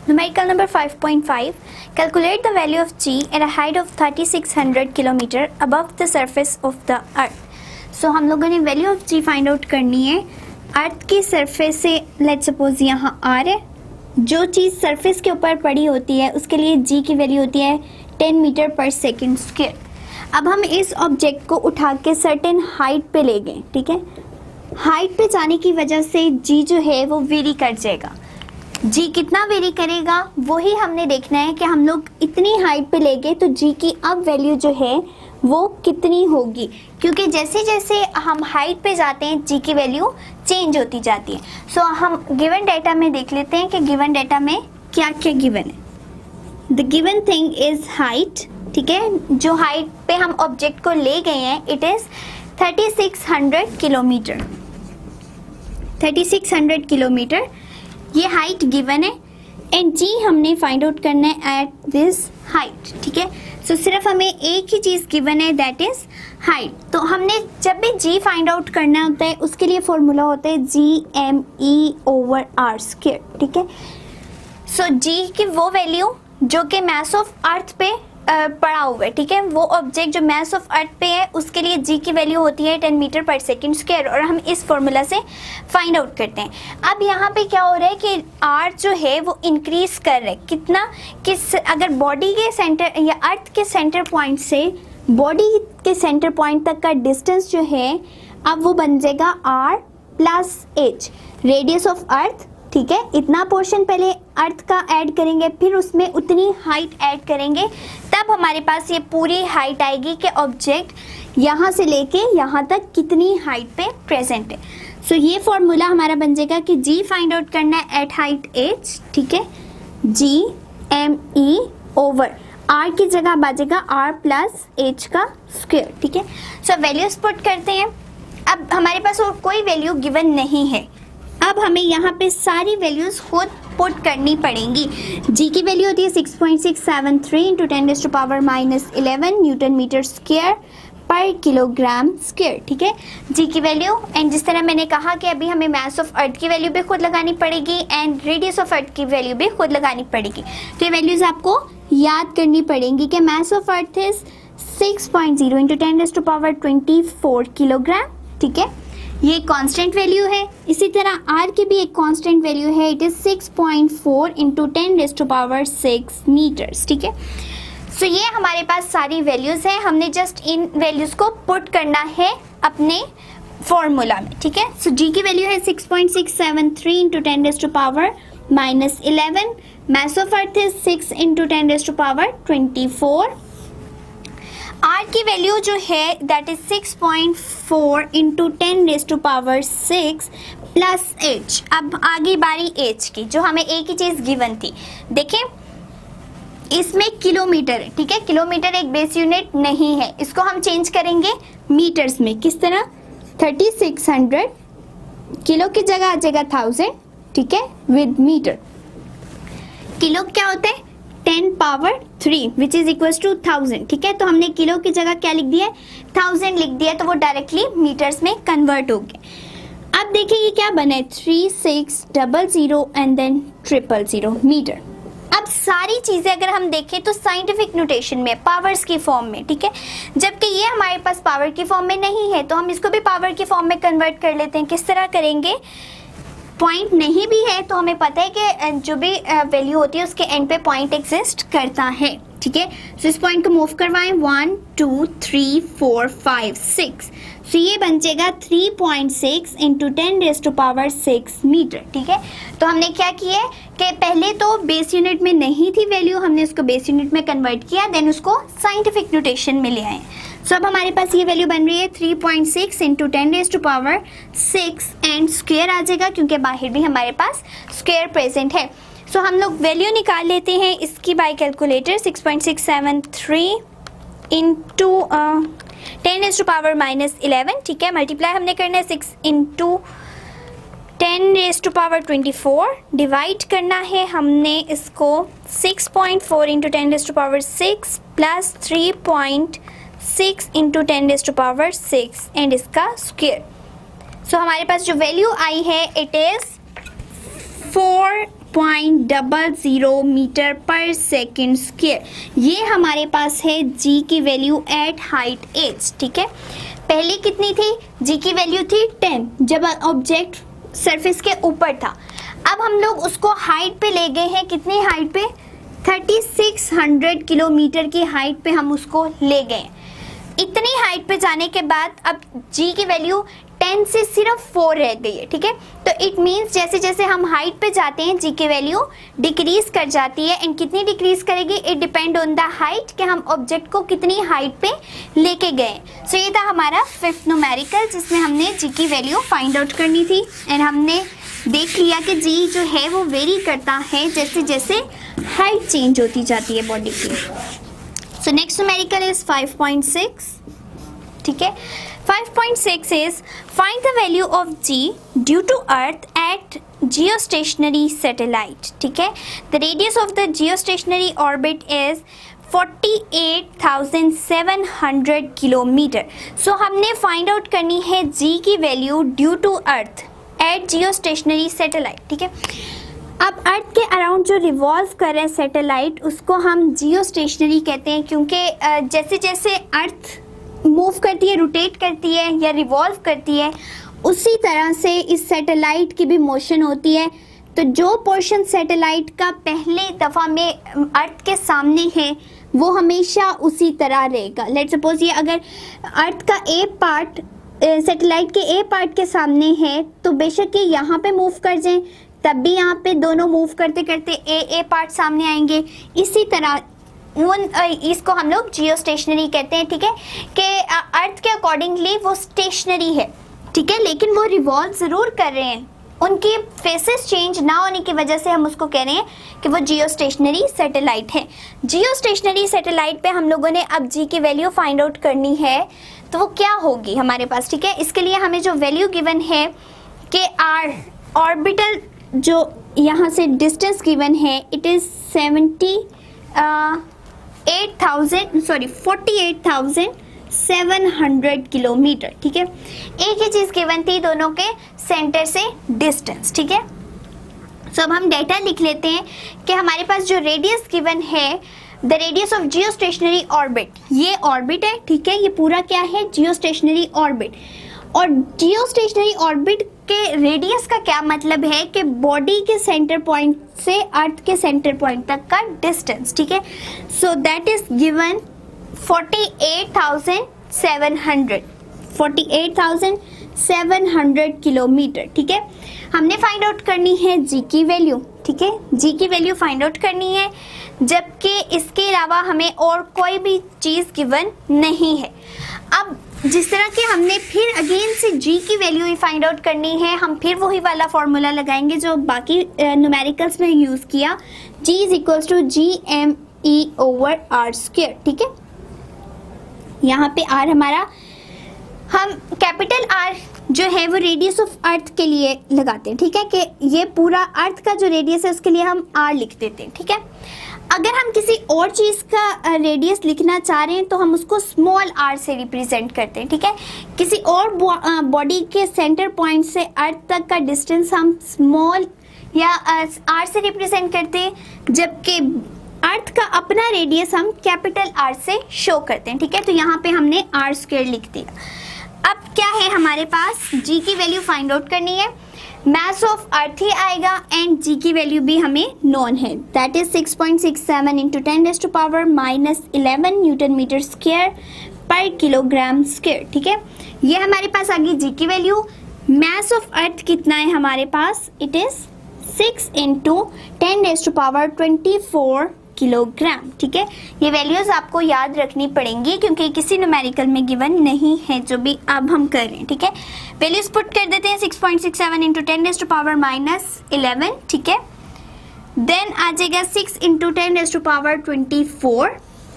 Speaker 1: Numerical number 5.5. Calculate the value of g at a height of 3600 kilometer above the surface of the earth. So हम लोगों ने value of g find out करनी है अर्थ की surface से. Let's suppose यहाँ r है. जो चीज़ सरफेस के ऊपर पड़ी होती है उसके लिए g की वैल्यू होती है 10 मीटर पर सेकेंड स्क्वायर. अब हम इस ऑब्जेक्ट को उठा के सर्टेन हाइट पे ले गए. ठीक है. हाइट पे जाने की वजह से g जो है वो वेरी कर जाएगा. जी कितना वेरी करेगा वही हमने देखना है कि हम लोग इतनी हाइट पे ले गए तो जी की अब वैल्यू जो है वो कितनी होगी, क्योंकि जैसे जैसे हम हाइट पे जाते हैं जी की वैल्यू चेंज होती जाती है. सो हम गिवन डाटा में देख लेते हैं कि गिवन डाटा में क्या क्या गिवन है. The given thing is height. ठीक है. जो हाइट पे हम ऑब्जेक्ट को ले गए हैं इट इज़ 3600 किलोमीटर. 3600 किलोमीटर ये हाइट गिवन है एंड जी हमने फाइंड आउट करना है एट दिस हाइट. ठीक है. सो सिर्फ हमें एक ही चीज़ गिवन है दैट इज हाइट. तो हमने जब भी जी फाइंड आउट करना होता है उसके लिए फॉर्मूला होता है GME/r². ठीक है. सो जी की वो वैल्यू जो कि मास ऑफ अर्थ पे पड़ा हुआ है. ठीक है. वो ऑब्जेक्ट जो मास ऑफ अर्थ पे है उसके लिए जी की वैल्यू होती है 10 मीटर पर सेकेंड स्क्वायर और हम इस फॉर्मूला से फाइंड आउट करते हैं. अब यहाँ पे क्या हो रहा है कि आर जो है वो इंक्रीज कर रहा है. कितना किस अगर बॉडी के सेंटर या अर्थ के सेंटर पॉइंट से बॉडी के सेंटर पॉइंट तक का डिस्टेंस जो है अब वो बन जाएगा r+h रेडियस ऑफ अर्थ. ठीक है. इतना पोर्शन पहले अर्थ का ऐड करेंगे फिर उसमें उतनी हाइट ऐड करेंगे तब हमारे पास ये पूरी हाइट आएगी कि ऑब्जेक्ट यहाँ से लेके यहाँ तक कितनी हाइट पे प्रेजेंट है. सो ये फॉर्मूला हमारा बन जाएगा कि जी फाइंड आउट करना है एट हाइट h. ठीक है. GME/r की जगह बाजेगा r+h का स्क्वायर. ठीक है. सो वैल्यूज पुट करते हैं. अब हमारे पास और कोई वैल्यू गिवन नहीं है. अब हमें यहाँ पे सारी वैल्यूज़ खुद पुट करनी पड़ेंगी. जी की वैल्यू होती है 6.673 इंटू 10⁻⁻11 न्यूटन मीटर स्क्वायर पर किलोग्राम स्क्वायर. ठीक है. जी की वैल्यू एंड जिस तरह मैंने कहा कि अभी हमें मास ऑफ अर्थ की वैल्यू भी खुद लगानी पड़ेगी एंड रेडियस ऑफ अर्थ की वैल्यू भी खुद लगानी पड़ेगी. तो ये वैल्यूज़ आपको याद करनी पड़ेंगी कि मास of earth is 6.0 into 10⁻24 kilogram. ठीक है. ये कांस्टेंट वैल्यू है. इसी तरह आर की भी एक कांस्टेंट वैल्यू है. It is 6.4 into 10⁻6 metres. ठीक है. सो ये हमारे पास सारी वैल्यूज़ हैं. हमने जस्ट इन वैल्यूज़ को पुट करना है अपने फॉर्मूला में. ठीक है. सो जी की वैल्यू है 6.673 into 10⁻11. Mass of earth is 6 into 10⁻24. R की वैल्यू जो है that is 6.4 into 10⁻6 plus h. अब आगे बारी h की जो हमें एक ही चीज़ गिवन थी. देखें इसमें किलोमीटर है. ठीक है. किलोमीटर एक बेस यूनिट नहीं है. इसको हम चेंज करेंगे मीटर्स में. किस तरह 3600 किलो की जगह आ जाएगा 1000. ठीक है. With metre. किलो क्या होता है 10⁻3 विच इज इक्वल्स टू 1000. ठीक है. तो हमने किलो की जगह क्या लिख दिया है 1000 लिख दिया तो वो डायरेक्टली मीटर्स में कन्वर्ट हो गए. अब देखिए ये क्या बना है 3600 एंड देन 000 मीटर. अब सारी चीज़ें अगर हम देखें तो साइंटिफिक नोटेशन में पावर्स की फॉर्म में. ठीक है. जबकि ये हमारे पास पावर की फॉर्म में नहीं है तो हम इसको भी पावर की फॉर्म में कन्वर्ट कर लेते हैं. किस तरह करेंगे पॉइंट नहीं भी है तो हमें पता है कि जो भी वैल्यू होती है उसके एंड पे पॉइंट एग्जिस्ट करता है. ठीक है. सो इस पॉइंट को मूव करवाएं 1 2 3 4 5 6. सो ये बन जाएगा 3.6 इंटू 10⁻6 मीटर. ठीक है. तो हमने क्या किया कि पहले तो बेस यूनिट में नहीं थी वैल्यू हमने उसको बेस यूनिट में कन्वर्ट किया देन उसको साइंटिफिक नोटेशन में ले आए. सो अब हमारे पास ये वैल्यू बन रही है 3.6 इंटू 10⁻6 एंड स्क्वायर आ जाएगा क्योंकि बाहर भी हमारे पास स्क्वायर प्रेजेंट है. सो हम लोग वैल्यू निकाल लेते हैं इसकी बाय कैलकुलेटर. 6.673 इंटू 10⁻11. ठीक है. मल्टीप्लाई हमने करना है 6 इंटू 10⁻24. डिवाइड करना है हमने इसको 6.4 इंटू 10⁻6 प्लस 3.6 6 इंटू 10⁻⁶ एंड इसका स्क्वायर। सो हमारे पास जो वैल्यू आई है इट इज 4.00 मीटर पर सेकेंड स्क्वायर। ये हमारे पास है जी की वैल्यू एट हाइट एज। ठीक है, पहले कितनी थी? जी की वैल्यू थी 10 जब ऑब्जेक्ट सरफेस के ऊपर था। अब हम लोग उसको हाइट पे ले गए हैं, कितनी हाइट पे? 3600 किलोमीटर की हाइट पे हम उसको ले गए। इतनी हाइट पे जाने के बाद अब जी की वैल्यू 10 से सिर्फ 4 रह गई है। ठीक है, तो इट मीन्स जैसे जैसे हम हाइट पे जाते हैं जी की वैल्यू डिक्रीज कर जाती है। एंड कितनी डिक्रीज करेगी? It depend on the height कि हम ऑब्जेक्ट को कितनी हाइट पे लेके गए। सो ये था हमारा 5th न्यूमेरिकल जिसमें हमने जी की वैल्यू फाइंड आउट करनी थी। एंड हमने देख लिया कि जी जो है वो वेरी करता है जैसे जैसे हाइट चेंज होती जाती है बॉडी की। So next numerical is 5.6। ठीक है, 5.6 is find the value of G due to Earth at geostationary satellite. ठीक है, the radius of the geostationary orbit is 48,700 kilometre. So हमने फाइंड आउट करनी है G की value due to earth at geostationary satellite. ठीक है, अब अर्थ के अराउंड जो रिवॉल्व कर रहा है सैटेलाइट उसको हम जियोस्टेशनरी कहते हैं, क्योंकि जैसे जैसे अर्थ मूव करती है, रोटेट करती है या रिवॉल्व करती है, उसी तरह से इस सैटेलाइट की भी मोशन होती है। तो जो पोर्शन सैटेलाइट का पहले दफ़ा में अर्थ के सामने है वो हमेशा उसी तरह रहेगा। लेट्स सपोज ये अगर अर्थ का ए पार्ट सैटेलाइट के ए पार्ट के सामने है तो बेशक ये यहाँ पे मूव कर जाएं, तब भी यहाँ पे दोनों मूव करते करते ए पार्ट सामने आएंगे। इसी तरह इसको हम लोग जियोस्टेशनरी कहते हैं। ठीक है, कि अर्थ के अकॉर्डिंगली वो स्टेशनरी है। ठीक है, लेकिन वो रिवॉल्व ज़रूर कर रहे हैं। उनकी फेसेस चेंज ना होने की वजह से हम उसको कह रहे हैं कि वो जियोस्टेशनरी सैटेलाइट है। जियोस्टेशनरी सैटेलाइट पे हम लोगों ने अब जी की वैल्यू फाइंड आउट करनी है, तो वो क्या होगी हमारे पास? ठीक है, इसके लिए हमें जो वैल्यू गिवन है कि आर ऑर्बिटल जो यहाँ से डिस्टेंस गिवन है इट इज़ 48,700 किलोमीटर। ठीक है, एक ही चीज़ गिवन थी दोनों के सेंटर से डिस्टेंस। ठीक है, सो अब हम डेटा लिख लेते हैं कि हमारे पास जो रेडियस गिवन है, the radius of geostationary orbit, ये ऑर्बिट है। ठीक है, ये पूरा क्या है? Geostationary orbit. और जियोस्टेशनरी ऑर्बिट के रेडियस का क्या मतलब है कि बॉडी के सेंटर पॉइंट से अर्थ के सेंटर पॉइंट तक का डिस्टेंस। ठीक है, so that is given 48,700 kilometre. ठीक है, हमने फाइंड आउट करनी है जी की वैल्यू। ठीक है, जी की वैल्यू फाइंड आउट करनी है, जबकि इसके अलावा हमें और कोई भी चीज़ गिवन नहीं है। अब जिस तरह के हमने फिर अगेन से जी की वैल्यू ही फाइंड आउट करनी है, हम फिर वही वाला फॉर्मूला लगाएंगे जो बाकी न्यूमेरिकल्स में यूज़ किया, जी इज इक्वल्स टू GME/R²। ठीक है, यहाँ पे आर हमारा, हम कैपिटल आर जो है वो रेडियस ऑफ अर्थ के लिए लगाते हैं। ठीक है, कि ये पूरा अर्थ का जो रेडियस है उसके लिए हम आर लिख देते हैं। ठीक है, अगर हम किसी और चीज़ का रेडियस लिखना चाह रहे हैं तो हम उसको स्मॉल आर से रिप्रेजेंट करते हैं। ठीक है, किसी और बॉडी के सेंटर पॉइंट से अर्थ तक का डिस्टेंस हम स्मॉल या आर से रिप्रेजेंट करते हैं, जबकि अर्थ का अपना रेडियस हम कैपिटल आर से शो करते हैं। ठीक है, तो यहाँ पे हमने R² लिख दिया। अब क्या है हमारे पास? जी की वैल्यू फाइंड आउट करनी है, मास ऑफ अर्थ ही आएगा एंड जी की वैल्यू भी हमें नॉन है, that is 6.67 into 10⁻⁻11 newton metre square पर किलोग्राम स्क्वायर। ठीक है, ये हमारे पास आ गई जी की वैल्यू। मास ऑफ अर्थ कितना है हमारे पास? It is 6 into 10⁻24 kilogram. ठीक है, ये वैल्यूज आपको याद रखनी पड़ेंगी क्योंकि किसी न्यूमेरिकल में गिवन नहीं है जो भी अब हम कर रहे हैं। ठीक है, वैल्यूज पुट कर देते हैं 6.67 इंटू 10⁻⁻11। ठीक है, देन आ जाएगा 6 इंटू 10⁻24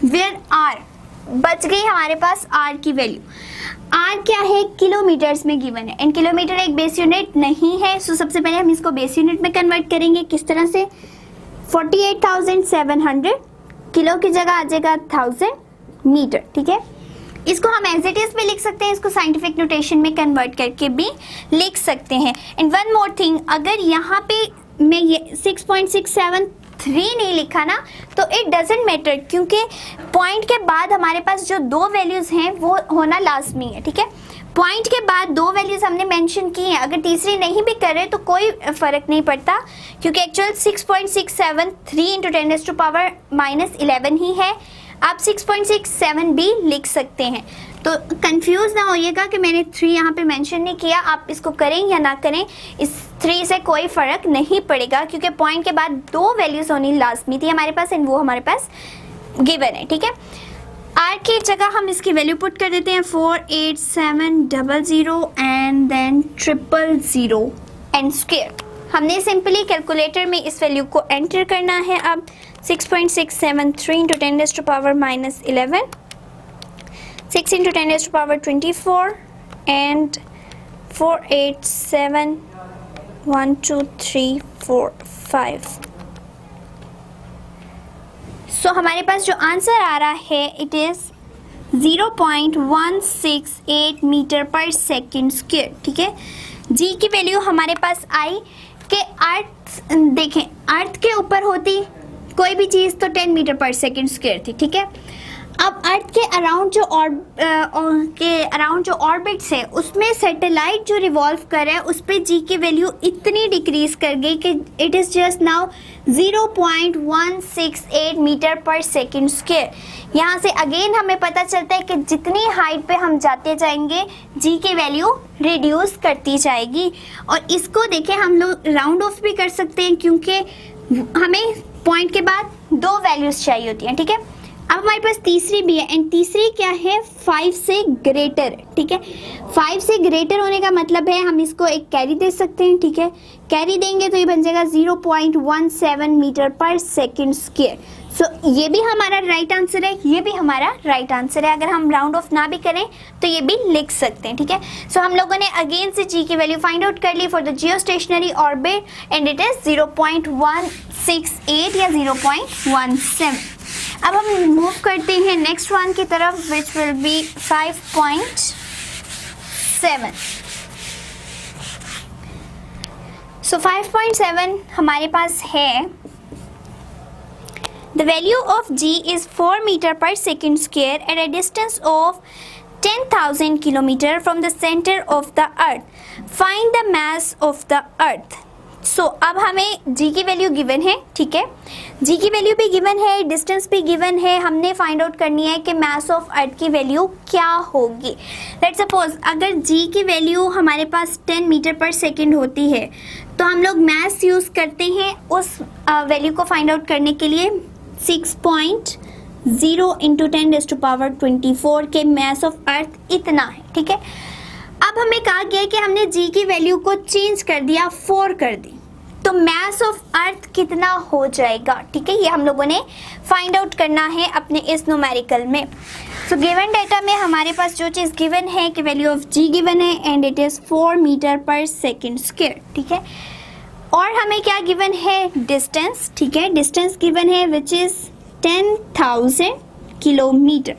Speaker 1: वेयर आर बच गई हमारे पास आर की वैल्यू। आर क्या है? किलोमीटर्स में गिवन है एंड किलोमीटर एक बेस यूनिट नहीं है। सो सबसे पहले हम इसको बेस यूनिट में कन्वर्ट करेंगे। किस तरह से? 48,700 किलो की जगह आ जाएगा 1000 मीटर। ठीक है, इसको हम एज इट इज भी लिख सकते हैं, इसको साइंटिफिक नोटेशन में कन्वर्ट करके भी लिख सकते हैं। एंड वन मोर थिंग, अगर यहाँ पे मैं ये 6.673 नहीं लिखा ना तो इट डजेंट मैटर, क्योंकि पॉइंट के बाद हमारे पास जो दो वैल्यूज़ हैं वो होना लाजमी है, ठीक है। पॉइंट के बाद दो वैल्यूज़ हमने मेंशन की हैं, अगर तीसरी नहीं भी करे तो कोई फ़र्क नहीं पड़ता, क्योंकि एक्चुअल 6.673 इंटू 10⁻⁻11 ही है। आप 6.67 भी लिख सकते हैं, तो कंफ्यूज ना होइएगा कि मैंने 3 यहाँ पे मेंशन नहीं किया। आप इसको करें या ना करें, इस 3 से कोई फ़र्क नहीं पड़ेगा, क्योंकि पॉइंट के बाद दो वैल्यूज़ होनी लाजमी थी हमारे पास, एंड वो हमारे पास गिवन है, ठीक है। आर की जगह हम इसकी वैल्यू पुट कर देते हैं 48700 एंड देन 000 एंड स्क्वायर। हमने सिंपली कैलकुलेटर में इस वैल्यू को एंटर करना है। अब 6.673 इंटू 10⁻⁻11, 6 इंटू 10⁻24 एंड 4871234 सो हमारे पास जो आंसर आ रहा है इट इज़ 0.168 मीटर पर सेकेंड स्क्वायर, ठीक है। जी की वैल्यू हमारे पास आई कि अर्थ, देखें अर्थ के ऊपर होती कोई भी चीज़ तो 10 मीटर पर सेकेंड स्क्वायर थी, ठीक है। अब अर्थ के अराउंड जो ऑर्बिट्स है उसमें सैटेलाइट जो रिवॉल्व कर रहा है उस पर जी की वैल्यू इतनी डिक्रीज कर गई कि it is just now 0.168 metre पर सेकेंड स्क्वायर। यहाँ से अगेन हमें पता चलता है कि जितनी हाइट पे हम जाते जाएंगे जी की वैल्यू रिड्यूस करती जाएगी। और इसको देखें हम लोग राउंड ऑफ भी कर सकते हैं, क्योंकि हमें पॉइंट के बाद दो वैल्यूज़ चाहिए होती हैं, ठीक है। अब हमारे पास तीसरी भी है, एंड तीसरी क्या है 5 से ग्रेटर, ठीक है। 5 से ग्रेटर होने का मतलब है हम इसको एक कैरी दे सकते हैं, ठीक है। कैरी देंगे तो ये बन जाएगा 0.17 मीटर पर सेकेंड स्क्वायर। सो ये भी हमारा राइट आंसर है, ये भी हमारा राइट आंसर है। अगर हम राउंड ऑफ ना भी करें तो ये भी लिख सकते हैं, ठीक है। सो हम लोगों ने अगेन से जी की वैल्यू फाइंड आउट कर ली for the geostationary orbit, and it is 0.168 या 0.17। अब हम मूव करते हैं नेक्स्ट वन की तरफ, विच विल बी 5.7। सो 5.7 हमारे पास है, the value of g is 4 metre पर second square at a distance of 10,000 kilometre from the centre of the earth. Find the mass of the earth. So अब हमें G की value given है, ठीक है। जी की वैल्यू भी गिवन है, डिस्टेंस भी गिवन है, हमने फाइंड आउट करनी है कि मास ऑफ अर्थ की वैल्यू क्या होगी। लेट्स सपोज अगर जी की वैल्यू हमारे पास 10 मीटर पर सेकेंड होती है तो हम लोग मास यूज़ करते हैं उस वैल्यू को फाइंड आउट करने के लिए 6.0 इंटू 10⁻24 के मास ऑफ अर्थ इतना है, ठीक है। अब हमें कहा गया कि हमने जी की वैल्यू को चेंज कर दिया, 4 कर दी, तो मास ऑफ अर्थ कितना हो जाएगा, ठीक है। ये हम लोगों ने फाइंड आउट करना है अपने इस न्यूमेरिकल में। सो गिवन डाटा में हमारे पास जो चीज़ गिवन है कि वैल्यू ऑफ जी गिवन है एंड इट इज़ 4 मीटर पर सेकेंड स्क्वायर, ठीक है। और हमें क्या गिवन है, डिस्टेंस, ठीक है। डिस्टेंस गिवन है विच इज़ 10,000 किलोमीटर।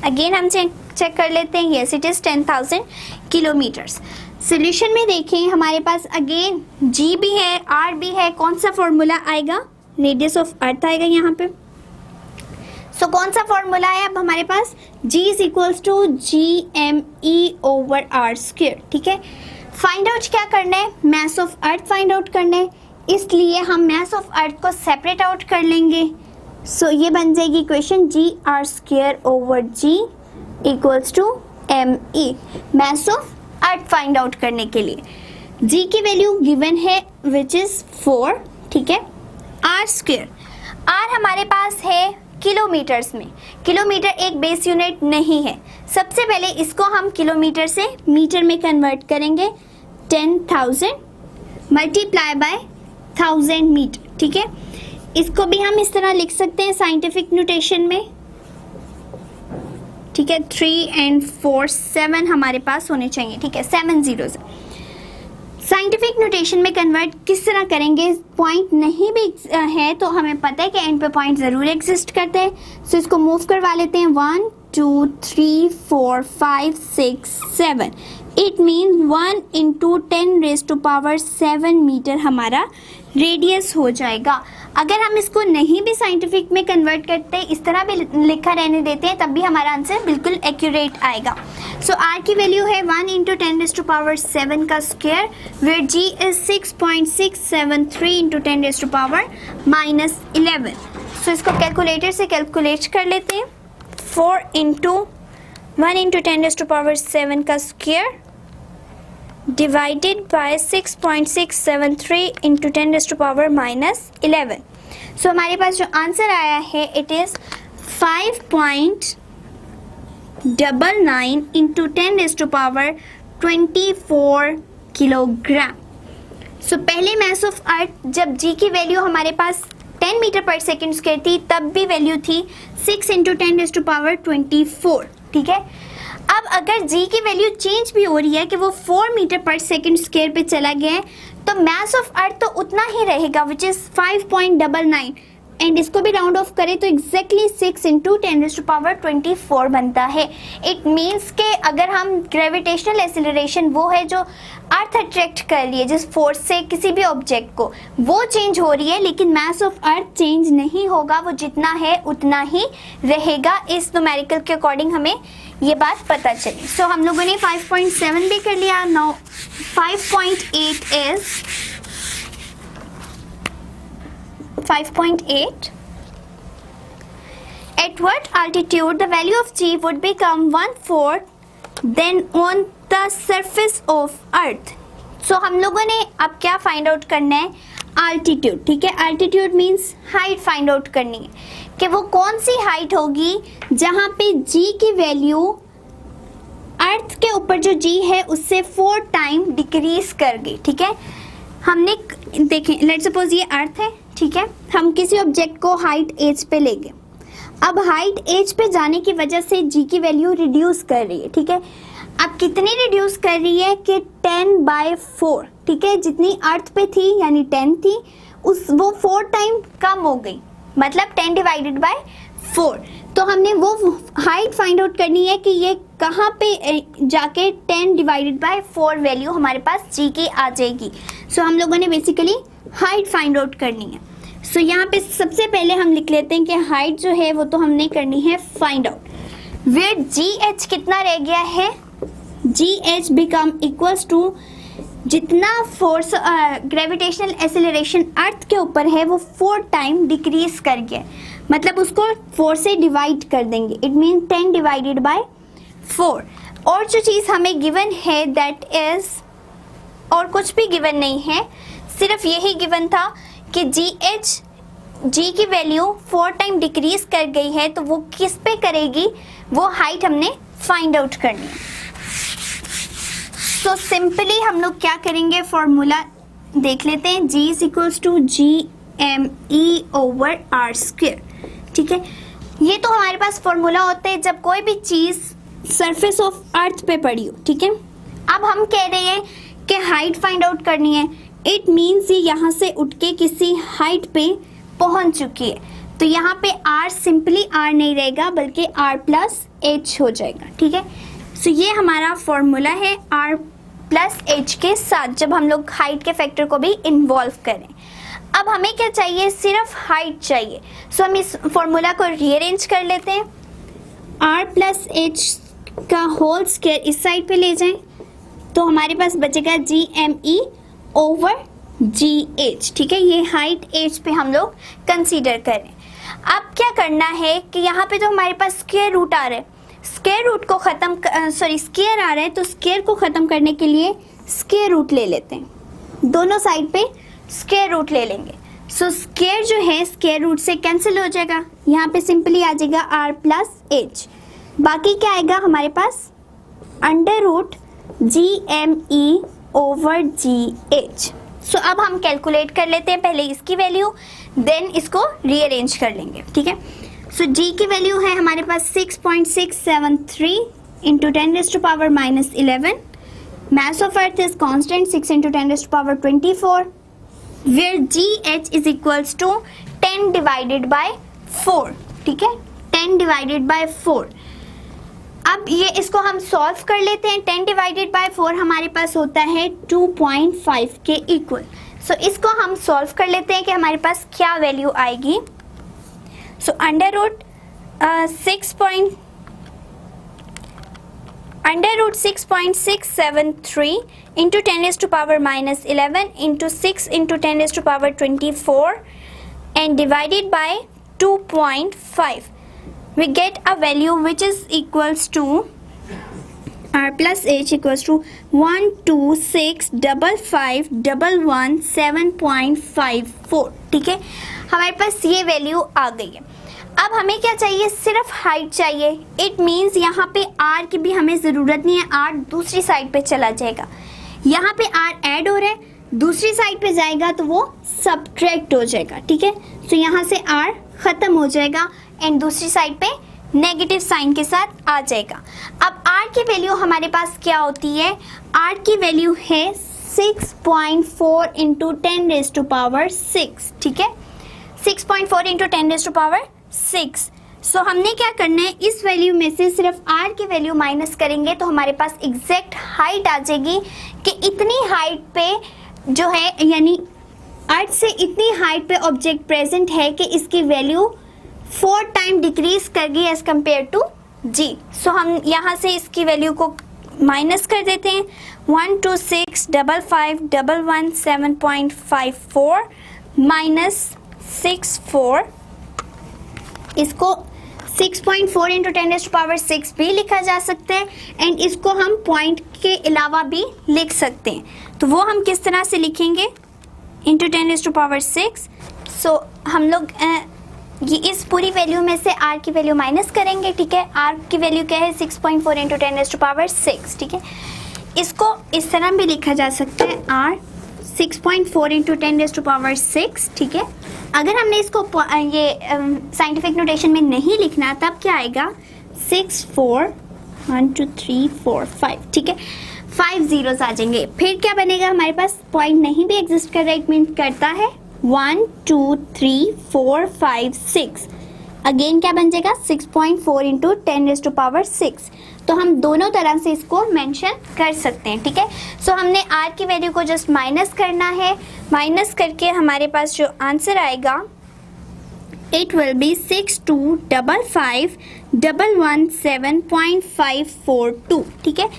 Speaker 1: अगेन हम चेक कर लेते हैं, yes it is 10,000 kilometres. Solution में देखें हमारे पास अगेन जी भी है, आर भी है, कौन सा फॉर्मूला आएगा, रेडियस ऑफ अर्थ आएगा यहाँ पे। सो कौन सा फॉर्मूला है अब हमारे पास, g is equals to GME over r square, ठीक है। फाइंड आउट क्या करना है, mass of earth find out करना है, इसलिए हम मास ऑफ अर्थ को सेपरेट आउट कर लेंगे। सो ये बन जाएगी equation GR square over G equals to ME, mass of earth find out करने के लिए। G की वैल्यू गिवन है विच इज़ 4, ठीक है। R स्क्वायर, R हमारे पास है किलोमीटर्स में, किलोमीटर एक बेस यूनिट नहीं है। सबसे पहले इसको हम किलोमीटर से मीटर में कन्वर्ट करेंगे, 10,000 मल्टीप्लाई बाय 1000 मीटर, ठीक है। इसको भी हम इस तरह लिख सकते हैं साइंटिफिक नोटेशन में, ठीक है। 3 and 4 7 हमारे पास होने चाहिए, ठीक है, 7 zeros। साइंटिफिक नोटेशन में कन्वर्ट किस तरह करेंगे, पॉइंट नहीं भी है तो हमें पता है कि एंड पे पॉइंट ज़रूर एग्जिस्ट करते हैं। सो इसको मूव करवा लेते हैं 1 2 3 4 5 6 7, it mean 1 into 10 raise to power 7 metre हमारा रेडियस हो जाएगा। अगर हम इसको नहीं भी साइंटिफिक में कन्वर्ट करते, इस तरह भी लिखा रहने देते हैं, तब भी हमारा आंसर बिल्कुल एक्यूरेट आएगा। सो आर की वैल्यू है 1 इंटू 10 रेज टू पावर 7 का square, where G is 6.673 into 10 raise to power -11। So इसको कैलकुलेटर से कैलकुलेट कर लेते हैं। 4 into 1 into 10 raise to power 7 का square divided by 6.673 into 10 raise to power -11। So हमारे पास जो आंसर आया है it is 5.99 into 10 raise to power 24 kilogram. So पहले मास ऑफ अर्थ जब जी की वैल्यू हमारे पास 10 मीटर पर सेकेंड स्क्वायर थी, तब भी वैल्यू थी 6 इंटू 10 रेज टू पावर 24। ठीक है, अब अगर जी की वैल्यू चेंज भी हो रही है कि वो 4 मीटर पर सेकेंड स्क्वायर पे चला गया है, तो मास ऑफ अर्थ तो उतना ही रहेगा विच इज 5.99, एंड इसको भी राउंड ऑफ करें तो exactly 6 into 10 raise to power 24 बनता है। इट मीन्स के अगर हम ग्रेविटेशनल एक्सीलरेशन, वो है जो अर्थ अट्रैक्ट कर रही है जिस फोर्स से किसी भी ऑब्जेक्ट को, वो चेंज हो रही है, लेकिन मास ऑफ अर्थ चेंज नहीं होगा, वो जितना है उतना ही रहेगा। इस न्यूमेरिकल के अकॉर्डिंग हमें ये बात पता चली। सो हम लोगों ने 5.7 भी कर लिया। Now 5.8 is 5.8 at what altitude the value of g would become 1/4 than on the surface of earth। so हम लोगों ने अब क्या फाइंड आउट करना है, altitude। ठीक है, altitude means height find out करनी है कि वो कौन सी हाइट होगी जहां पे g की वैल्यू अर्थ के ऊपर जो g है उससे 4 टाइम डिक्रीज कर गई। ठीक है, हमने देखें, लेट्स सपोज ये अर्थ है, ठीक है, हम किसी ऑब्जेक्ट को हाइट एज पे ले गए। अब हाइट एज पे जाने की वजह से जी की वैल्यू रिड्यूस कर रही है। ठीक है, अब कितनी रिड्यूस कर रही है कि 10/4। ठीक है, जितनी अर्थ पे थी यानी 10 थी, वो 4 टाइम कम हो गई, मतलब 10 डिवाइडेड बाय 4। तो हमने वो हाइट फाइंड आउट करनी है कि ये कहाँ पे जाके 10 डिवाइडेड बाय 4 वैल्यू हमारे पास जी की आ जाएगी। सो हम लोगों ने बेसिकली हाइट फाइंड आउट करनी है। सो यहाँ पे सबसे पहले हम लिख लेते हैं कि हाइट जो है वो तो हमने करनी है find out, where G H कितना रह गया है, G H become equals to जितना फोर्स ग्रेविटेशनल एक्सेलरेशन अर्थ के ऊपर है वो 4 टाइम डिक्रीज कर गया, मतलब उसको 4 से डिवाइड कर देंगे, इट मीन 10 डिवाइडेड बाय 4। और जो चीज़ हमें गिवन है दैट इज, और कुछ भी गिवन नहीं है, सिर्फ यही गिवन था कि जी की वैल्यू 4 टाइम डिक्रीज कर गई है, तो वो किस पे करेगी, वो हाइट हमने फाइंड आउट करनी है। सो सिंपली हम लोग क्या करेंगे, फॉर्मूला देख लेते हैं, जी इज इक्वल्स टू GME/R²। ठीक है, ये तो हमारे पास फॉर्मूला होता है जब कोई भी चीज़ सरफेस ऑफ अर्थ पे पड़ी हो। ठीक है, अब हम कह रहे हैं कि हाइट फाइंड आउट करनी है, इट मीन्स ये यहाँ से उठ के किसी हाइट पे पहुँच चुकी है, तो यहाँ पे R सिंपली R नहीं रहेगा बल्कि R+H हो जाएगा। ठीक है, सो ये हमारा फॉर्मूला है R+H के साथ, जब हम लोग हाइट के फैक्टर को भी इन्वॉल्व करें। अब हमें क्या चाहिए, सिर्फ हाइट चाहिए। सो हम इस फॉर्मूला को रीअरेंज कर लेते हैं, R+H का होल स्क्वायर इस साइड पे ले जाएं तो हमारे पास बचेगा GME/GH। ठीक है, ये हाइट एज पे हम लोग कंसीडर करें। अब क्या करना है कि यहाँ पे तो हमारे पास स्क्वायर रूट आ रहा है, स्क्वायर रूट को स्क्वायर आ रहा है, तो स्क्वायर को ख़त्म करने के लिए स्क्वायर रूट ले लेते हैं, दोनों साइड पे स्क्वायर रूट ले लेंगे। सो स्क्वायर जो है स्क्वायर रूट से कैंसिल हो जाएगा, यहाँ पे सिंपली आ जाएगा R+H, बाकी क्या आएगा हमारे पास √GME/GH। सो अब हम कैलकुलेट कर लेते हैं, पहले इसकी वैल्यू देन इसको रीअरेंज कर लेंगे। ठीक है, सो जी की वैल्यू है हमारे पास 6.673 into 10 raise to power -11। Mass of earth is constant 6 into 10 raise to power 24, where GH is equals to 10 divided by 4। ठीक है, 10 डिवाइडेड बाय 4। अब ये इसको हम सॉल्व कर लेते हैं। 10 डिवाइडेड बाय 4 हमारे पास होता है 2.5 के इक्वल। सो इसको हम सॉल्व कर लेते हैं कि हमारे पास क्या वैल्यू आएगी। So under root 6.673 into 10 raised to power minus 11 into 6 into 10 raised to power 24 and divided by 2.5. We get a value which is equals to r plus h equals to 1265511 ठीक है, हमारे पास ये वैल्यू आ गई है। अब हमें क्या चाहिए, सिर्फ हाइट चाहिए। इट मीन्स यहाँ पे r की भी हमें ज़रूरत नहीं है, r दूसरी साइड पे चला जाएगा। यहाँ पे r ऐड हो रहा है, दूसरी साइड पे जाएगा तो वो सब्ट्रैक्ट हो जाएगा। ठीक है, तो यहाँ से r ख़त्म हो जाएगा एंड दूसरी साइड पे नेगेटिव साइन के साथ आ जाएगा। अब r की वैल्यू हमारे पास क्या होती है, r की वैल्यू है 6.4 इंटू 10 रेज़ टू पावर 6। ठीक है, 6.4 इंटू 10 रेज़ टू पावर 6। सो हमने क्या करना है, इस वैल्यू में से सिर्फ r की वैल्यू माइनस करेंगे तो हमारे पास एग्जैक्ट हाइट आ जाएगी कि इतनी हाइट पे जो है, यानी अर्थ से इतनी हाइट पे ऑब्जेक्ट प्रेजेंट है कि इसकी वैल्यू 4 टाइम डिक्रीज कर गई एज कम्पेयर टू g। सो हम यहाँ से इसकी वैल्यू को माइनस कर देते हैं। 1265511 माइनस 64, इसको 6.4 इंटू 10 रेज़ टू पावर 6 भी लिखा जा सकता है एंड इसको हम पॉइंट के अलावा भी लिख सकते हैं। तो वो हम किस तरह से लिखेंगे, इंटू 10 रेज़ टू पावर 6। सो हम लोग ये इस पूरी वैल्यू में से r की वैल्यू माइनस करेंगे। ठीक है, r की वैल्यू क्या है, 6.4 इंटू 10 रेज़ टू पावर 6। ठीक है, इसको इस तरह भी लिखा जा सकता है, r 6.4 into 10 raise to power 6। ठीक है, अगर हमने इसको ये साइंटिफिक नोटेशन में नहीं लिखना तब क्या आएगा, 6 4 1 2 3 4 5। ठीक है, 5 zeros आ जाएंगे। फिर क्या बनेगा, हमारे पास पॉइंट नहीं भी एग्जिस्ट कर रहा है, इट मीन करता है 1 2 3 4 5 6। अगेन क्या बन जाएगा, 6.4 इंटू 10 रेज़ टू पावर 6। तो हम दोनों तरह से इसको मेंशन कर सकते हैं। ठीक है, सो हमने r की वैल्यू को जस्ट माइनस करना है। माइनस करके हमारे पास जो आंसर आएगा, इट विल बी 62551117.542। ठीक है,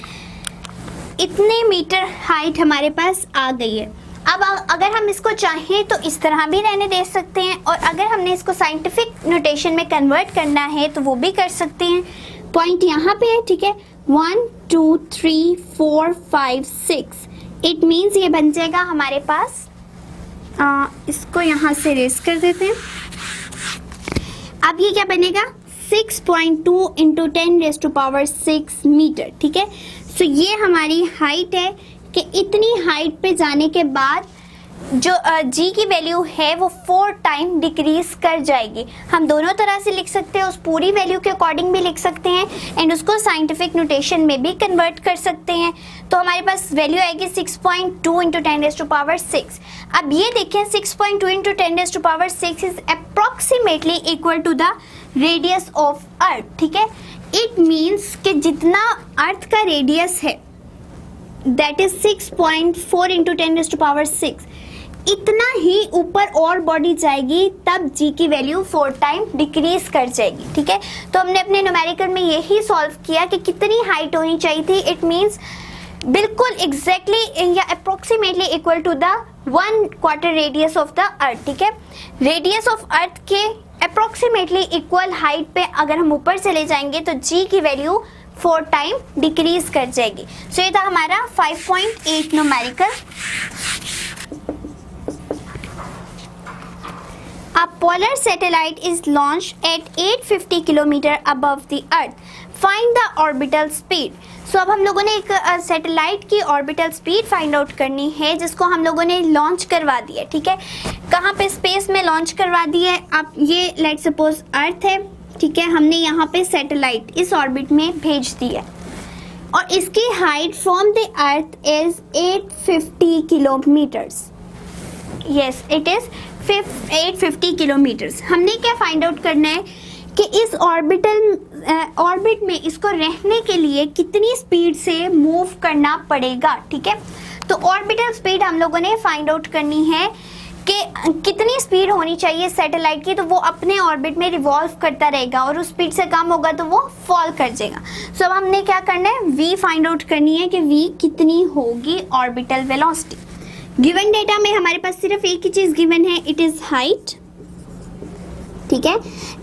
Speaker 1: इतने मीटर हाइट हमारे पास आ गई है। अब अगर हम इसको चाहें तो इस तरह भी रहने दे सकते हैं और अगर हमने इसको साइंटिफिक नोटेशन में कन्वर्ट करना है तो वो भी कर सकते हैं। पॉइंट यहाँ पे है। ठीक है, 1 2 3 4 5 6, इट मीन्स ये बन जाएगा हमारे पास, इसको यहाँ से रेस कर देते हैं। अब ये क्या बनेगा, 6.2 into 10 raise to power 6 metre. ठीक है, सो ये हमारी हाइट है कि इतनी हाइट पे जाने के बाद जो g की वैल्यू है वो 4 टाइम डिक्रीज कर जाएगी। हम दोनों तरह से लिख सकते हैं, उस पूरी वैल्यू के अकॉर्डिंग भी लिख सकते हैं एंड उसको साइंटिफिक नोटेशन में भी कन्वर्ट कर सकते हैं। तो हमारे पास वैल्यू आएगी 6.2 इंटू 10 रेज़ टू पावर 6। अब ये देखें, 6.2 into 10 raise to power 6 is approximately equal to the radius of earth. ठीक है, इट मीन्स कि जितना अर्थ का रेडियस है that is 6.4 into 10 raise to power 6, इतना ही ऊपर और बॉडी जाएगी तब g की वैल्यू 4 टाइम डिक्रीज कर जाएगी। ठीक है, तो हमने अपने न्यूमेरिकल में यही सॉल्व किया कि कितनी हाइट होनी चाहिए थी। इट मीन्स बिल्कुल एग्जैक्टली या approximately equal to the 1/4 radius of the earth. ठीक है, रेडियस ऑफ अर्थ के अप्रोक्सीमेटली इक्वल हाइट पे अगर हम ऊपर चले जाएंगे तो g की वैल्यू 4 टाइम डिक्रीज कर जाएगी। सो ये था हमारा 5.8 numerical. A polar satellite is launched at 850 kilometre above the earth. Find the orbital speed. So अब हम लोगों ने एक सैटेलाइट की ऑर्बिटल स्पीड फाइंड आउट करनी है जिसको हम लोगों ने लॉन्च करवा दिया। ठीक है, कहाँ पे, स्पेस में लॉन्च करवा दी है। अब ये लेट सपोज अर्थ है। ठीक है, हमने यहाँ पे सैटेलाइट इस ऑर्बिट में भेज दी है और इसकी height from the earth is 850 kilometres. Yes, it is 850 kilometres. हमने क्या फाइंड आउट करना है कि इस ऑर्बिट में इसको रहने के लिए कितनी स्पीड से मूव करना पड़ेगा, ठीक है। तो ऑर्बिटल स्पीड हम लोगों ने फाइंड आउट करनी है कि कितनी स्पीड होनी चाहिए सैटेलाइट की, तो वो अपने ऑर्बिट में रिवॉल्व करता रहेगा और उस स्पीड से कम होगा तो वो फॉल कर जाएगा। सो अब हमने क्या करना है, v फाइंड आउट करनी है कि v कितनी होगी ऑर्बिटल वेलोसिटी। गिवन डेटा में हमारे पास सिर्फ एक ही चीज गिवन है, इट इज हाइट, ठीक है,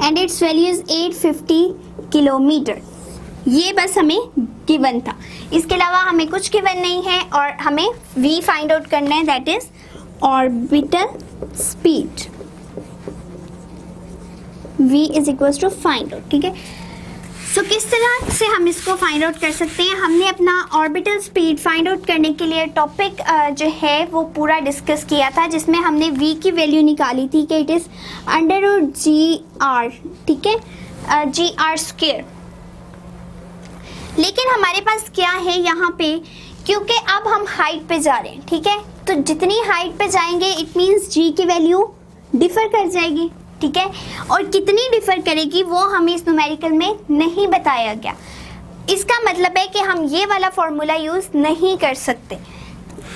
Speaker 1: and its value is 850 kilometre. ये बस हमें गिवन था, इसके अलावा हमें कुछ गिवन नहीं है और हमें v फाइंड आउट करना है, that is orbital speed. v is equals to find out, ठीक है। सो किस तरह से हम इसको फाइंड आउट कर सकते हैं, हमने अपना ऑर्बिटल स्पीड फाइंड आउट करने के लिए टॉपिक जो है वो पूरा डिस्कस किया था, जिसमें हमने v की वैल्यू निकाली थी कि इट इज √gr, ठीक है, gr²। लेकिन हमारे पास क्या है यहाँ पे, क्योंकि अब हम हाइट पे जा रहे हैं, ठीक है, तो जितनी हाइट पे जाएंगे इट मीन्स g की वैल्यू डिफर कर जाएगी, ठीक है, और कितनी डिफर करेगी वो हमें इस न्यूमेरिकल में नहीं बताया गया। इसका मतलब है कि हम ये वाला फॉर्मूला यूज नहीं कर सकते।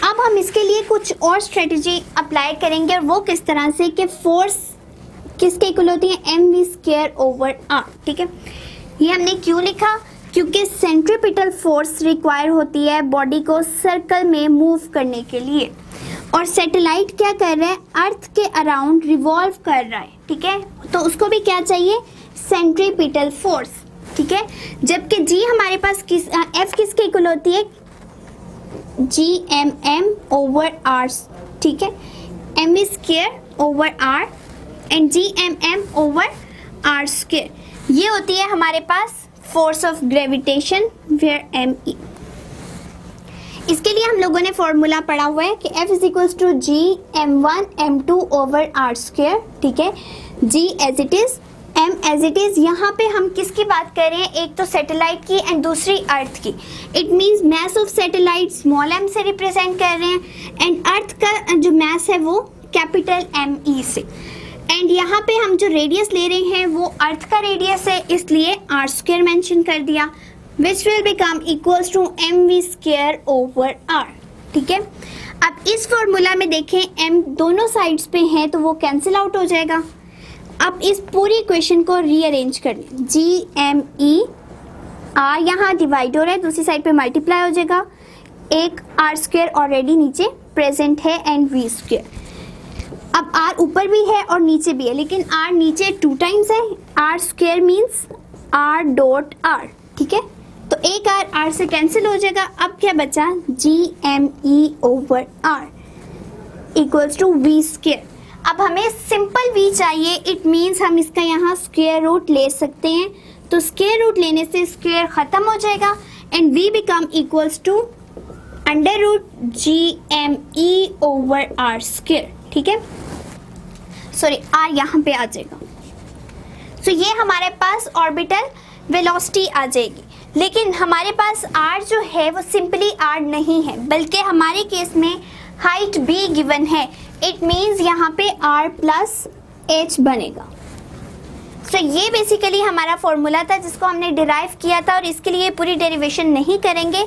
Speaker 1: अब हम इसके लिए कुछ और स्ट्रेटजी अप्लाई करेंगे, और वो किस तरह से कि फोर्स किसके इक्वल होती है, mv²/r, ठीक है। ये हमने क्यों लिखा, क्योंकि सेंट्रीपिटल फोर्स रिक्वायर होती है बॉडी को सर्कल में मूव करने के लिए, और सैटेलाइट क्या कर रहा है, अर्थ के अराउंड रिवॉल्व कर रहा है, ठीक है, तो उसको भी क्या चाहिए, सेंट्रीपिटल फोर्स, ठीक है। जबकि g हमारे पास f किसके इक्वल होती है, gmm/r, ठीक है, mv²/r एंड gmm/r², ये होती है हमारे पास force of gravitation where me। इसके लिए हम लोगों ने फॉर्मूला पढ़ा हुआ है कि F is equals to gm1m2/r², ठीक है, g as it is, m as it is. यहाँ पे हम किसकी बात कर रहे हैं, एक तो सैटेलाइट की एंड दूसरी अर्थ की। It means mass of satellite small m से रिप्रेजेंट कर रहे हैं एंड अर्थ का जो मैस है वो कैपिटल ME से, एंड यहाँ पे हम जो रेडियस ले रहे हैं वो अर्थ का रेडियस है, इसलिए r² मेंशन कर दिया, which will become equals to mv²/r, ठीक है। अब इस फॉर्मूला में देखें m दोनों साइड्स पे हैं तो वो कैंसिल आउट हो जाएगा। अब इस पूरी इक्वेशन को रीअरेंज कर लें, gme r यहाँ डिवाइड हो रहा है, दूसरी साइड पे मल्टीप्लाई हो जाएगा, एक r² ऑलरेडी नीचे प्रेजेंट है एंड v²। अब r ऊपर भी है और नीचे भी है, लेकिन r नीचे 2 टाइम्स है, r² मीन्स r.r, ठीक है, तो एक r से कैंसिल हो जाएगा। अब क्या बचा, gme/r इक्वल्स टू v²। अब हमें सिंपल v चाहिए, इट मीन्स हम इसका यहाँ स्क्वायर रूट ले सकते हैं, तो स्क्वायर रूट लेने से स्क्वायर खत्म हो जाएगा and v become equals to √gme/r², ठीक है, सॉरी r यहाँ पे आ जाएगा। तो ये हमारे पास ऑर्बिटल वेलोसिटी आ जाएगी, लेकिन हमारे पास r जो है वो सिंपली r नहीं है, बल्कि हमारे केस में हाइट भी गिवन है, इट मीन्स यहाँ पे r+h बनेगा। तो ये बेसिकली हमारा फॉर्मूला था जिसको हमने डिराइव किया था, और इसके लिए पूरी डेरिवेशन नहीं करेंगे,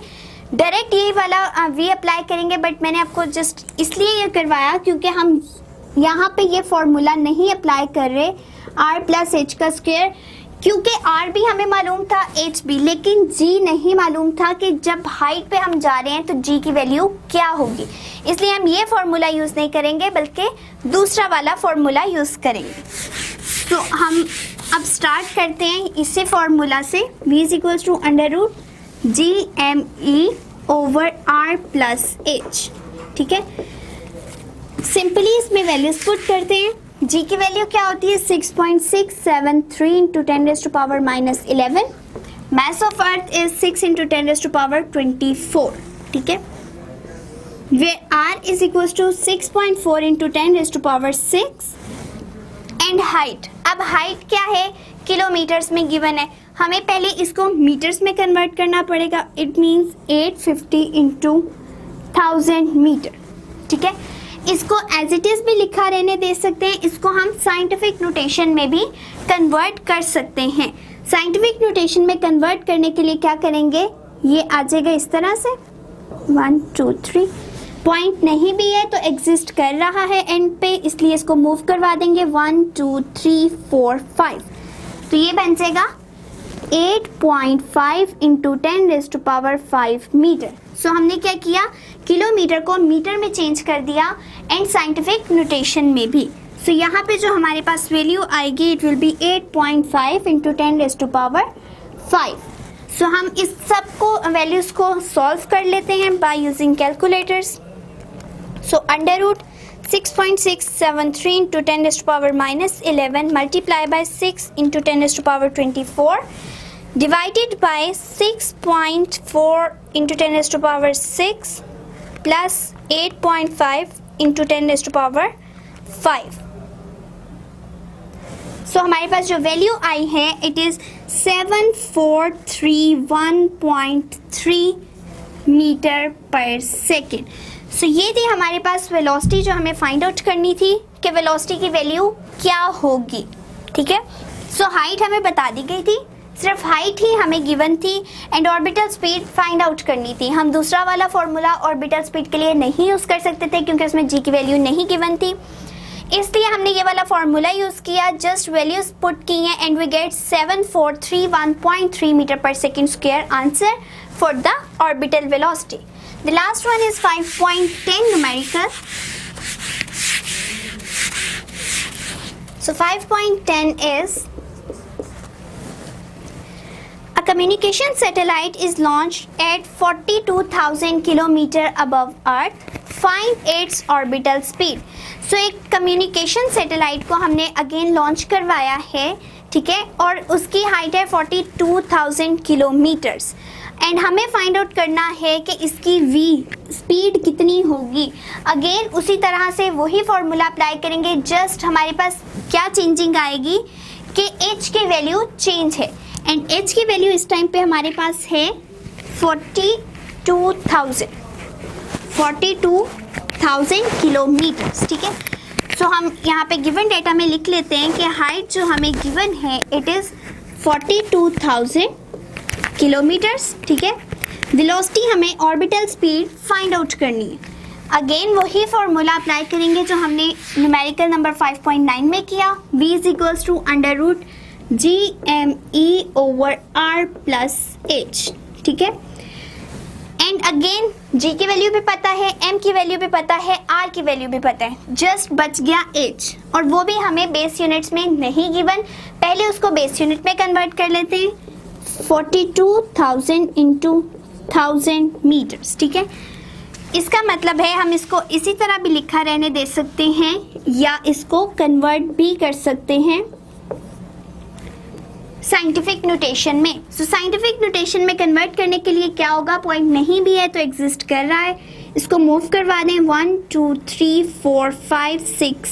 Speaker 1: डायरेक्ट यही वाला v अप्लाई करेंगे, बट मैंने आपको जस्ट इसलिए ये करवाया क्योंकि हम यहाँ पे ये फॉर्मूला नहीं अप्लाई कर रहे r+h का स्क्वायर, क्योंकि r भी हमें मालूम था, h भी, लेकिन g नहीं मालूम था कि जब हाइट पे हम जा रहे हैं तो g की वैल्यू क्या होगी, इसलिए हम ये फॉर्मूला यूज़ नहीं करेंगे बल्कि दूसरा वाला फॉर्मूला यूज़ करेंगे। तो हम अब स्टार्ट करते हैं इसी फॉर्मूला से, v is equals to √gme/r+h, ठीक है। सिंपली इसमें वैल्यूज पुट करते हैं, g की वैल्यू क्या होती है, 6.673 into 10⁻⁻11, mass of earth is 6 into 10⁻24, ठीक है, वे r is equal to 6.4 into 10⁻6 and height. अब हाइट क्या है, किलोमीटर्स में गिवन है, हमें पहले इसको मीटर्स में कन्वर्ट करना पड़ेगा, इट मीन्स 850 इंटू 1000 मीटर, ठीक है। इसको एज इट इज भी लिखा रहने दे सकते हैं, इसको हम साइंटिफिक नोटेशन में भी कन्वर्ट कर सकते हैं। साइंटिफिक नोटेशन में कन्वर्ट करने के लिए क्या करेंगे, ये आ जाएगा इस तरह से 1 2 3, पॉइंट नहीं भी है तो एग्जिस्ट कर रहा है एंड पे, इसलिए इसको मूव करवा देंगे 1 2 3 4 5, तो ये बन जाएगा 8.5 इंटू 10⁵ मीटर। सो हमने क्या किया, किलोमीटर को मीटर में चेंज कर दिया एंड साइंटिफिक नोटेशन में भी। सो यहाँ पे जो हमारे पास वैल्यू आएगी इट विल बी 8.5 इंटू 10⁵। सो हम इस सब को वैल्यूज को सॉल्व कर लेते हैं by using calculators. So under root 6.673 into 10⁻11 multiply by 6 into 10⁻24 divided by 6.4 into 10⁻6 plus 8.5 into 10⁻5। सो हमारे पास जो वैल्यू आई है इट इज़ 7431.3 मीटर पर सेकेंड। सो ये थी हमारे पास वेलोसिटी जो हमें फाइंड आउट करनी थी कि वेलोसिटी की वैल्यू क्या होगी। ठीक है, सो हाइट हमें बता दी गई थी, सिर्फ हाइट ही हमें गिवन थी and orbital speed find out करनी थी। हम दूसरा वाला फॉर्मूला ऑर्बिटल स्पीड के लिए नहीं यूज़ कर सकते थे क्योंकि उसमें जी की वैल्यू नहीं गिवन थी, इसलिए हमने ये वाला फॉर्मूला यूज़ किया, जस्ट वैल्यूज पुट की हैं एंड वी गेट 7431.3 मीटर पर second square answer for the orbital velocity. The last one is 5.10 numerical. So 5.10 is a communication satellite is launched at 42,000 kilometer above Earth. Find its orbital speed. So एक communication satellite को हमने again launch करवाया है, ठीक है, और उसकी height है 42,000 किलोमीटर्स एंड हमें फाइंड आउट करना है कि इसकी वी स्पीड कितनी होगी। अगेन उसी तरह से वही फॉर्मूला अप्लाई करेंगे, जस्ट हमारे पास क्या चेंजिंग आएगी कि एच की वैल्यू चेंज है एंड एच की वैल्यू इस टाइम पे हमारे पास है 42,000 किलोमीटर्स। ठीक है, सो हम यहाँ पे गिवन डेटा में लिख लेते हैं कि हाइट जो हमें गिवन है इट इज़ 42,000 किलोमीटर्स। ठीक है, वेलोसिटी हमें ऑर्बिटल स्पीड फाइंड आउट करनी है। अगेन वही फॉर्मूला अप्लाई करेंगे जो हमने न्यूमेरिकल नंबर 5.9 में किया, v is equals to under root GME/R+H। ठीक है, एंड अगेन g की वैल्यू भी पता है, m की वैल्यू भी पता है, r की वैल्यू भी पता है, जस्ट बच गया h और वो भी हमें बेस यूनिट्स में नहीं गिवन। पहले उसको बेस यूनिट में कन्वर्ट कर लेते हैं, 42,000 इंटू 1000 मीटर्स। ठीक है, इसका मतलब है हम इसको इसी तरह भी लिखा रहने दे सकते हैं या इसको कन्वर्ट भी कर सकते हैं साइंटिफिक नोटेशन में। सो साइंटिफिक नोटेशन में कन्वर्ट करने के लिए क्या होगा, पॉइंट नहीं भी है तो एग्जिस्ट कर रहा है, इसको मूव करवा दें 1 2 3 4 5 6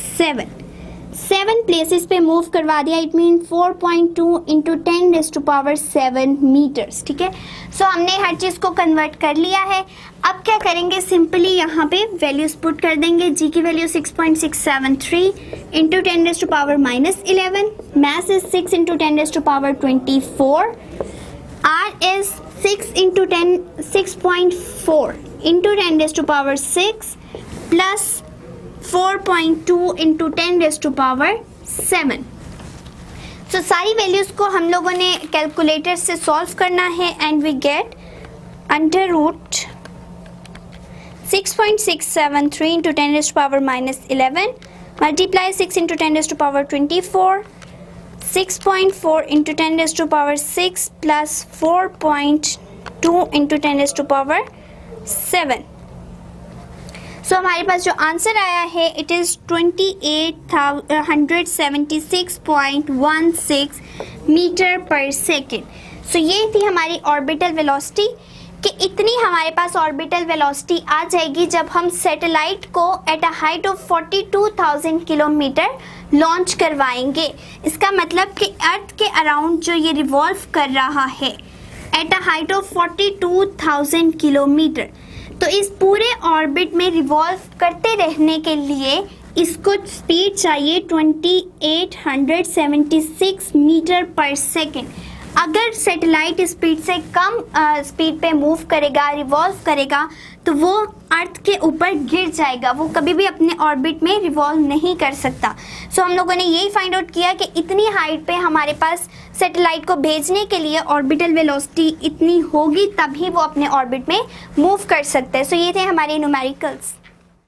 Speaker 1: 7 प्लेसेस पे मूव करवा दिया, इट मीन 4.2 इंटू 10⁻7 मीटर्स। ठीक है, सो हमने हर चीज़ को कन्वर्ट कर लिया है। अब क्या करेंगे, सिंपली यहाँ पे वैल्यूज पुट कर देंगे। जी की value 6.673 into 10⁻11, mass is 6 into 10⁻24, R is 6.4 into 10⁻6 plus 4.2 into 10⁻7। So सारी वैल्यूज को हम लोगों ने कैलकुलेटर से सॉल्व करना है and we get under root 6.673 into 10⁻11 multiply 6 into 10⁻24, 6.4 into 10⁻6 plus 4.2 into 10⁻7। So हमारे पास जो आंसर आया है इट इज़ 2876.16 मीटर पर सेकेंड। सो ये थी हमारी ऑर्बिटल वेलोसिटी कि इतनी हमारे पास ऑर्बिटल वेलोसिटी आ जाएगी जब हम सैटेलाइट को at a height of 42,000 kilometre launch करवाएंगे। इसका मतलब कि अर्थ के अराउंड जो ये रिवॉल्व कर रहा है at a height of 42,000 kilometre, तो इस पूरे ऑर्बिट में रिवॉल्व करते रहने के लिए इसको स्पीड चाहिए 2876 मीटर पर सेकेंड। अगर सैटेलाइट स्पीड से कम स्पीड पे मूव करेगा, रिवॉल्व करेगा, तो वो अर्थ के ऊपर गिर जाएगा, वो कभी भी अपने ऑर्बिट में रिवॉल्व नहीं कर सकता। सो हम लोगों ने यही फाइंड आउट किया कि इतनी हाइट पे हमारे पास सैटेलाइट को भेजने के लिए ऑर्बिटल वेलोसिटी इतनी होगी, तभी वो अपने ऑर्बिट में मूव कर सकते हैं। सो ये थे हमारे न्यूमेरिकल्स।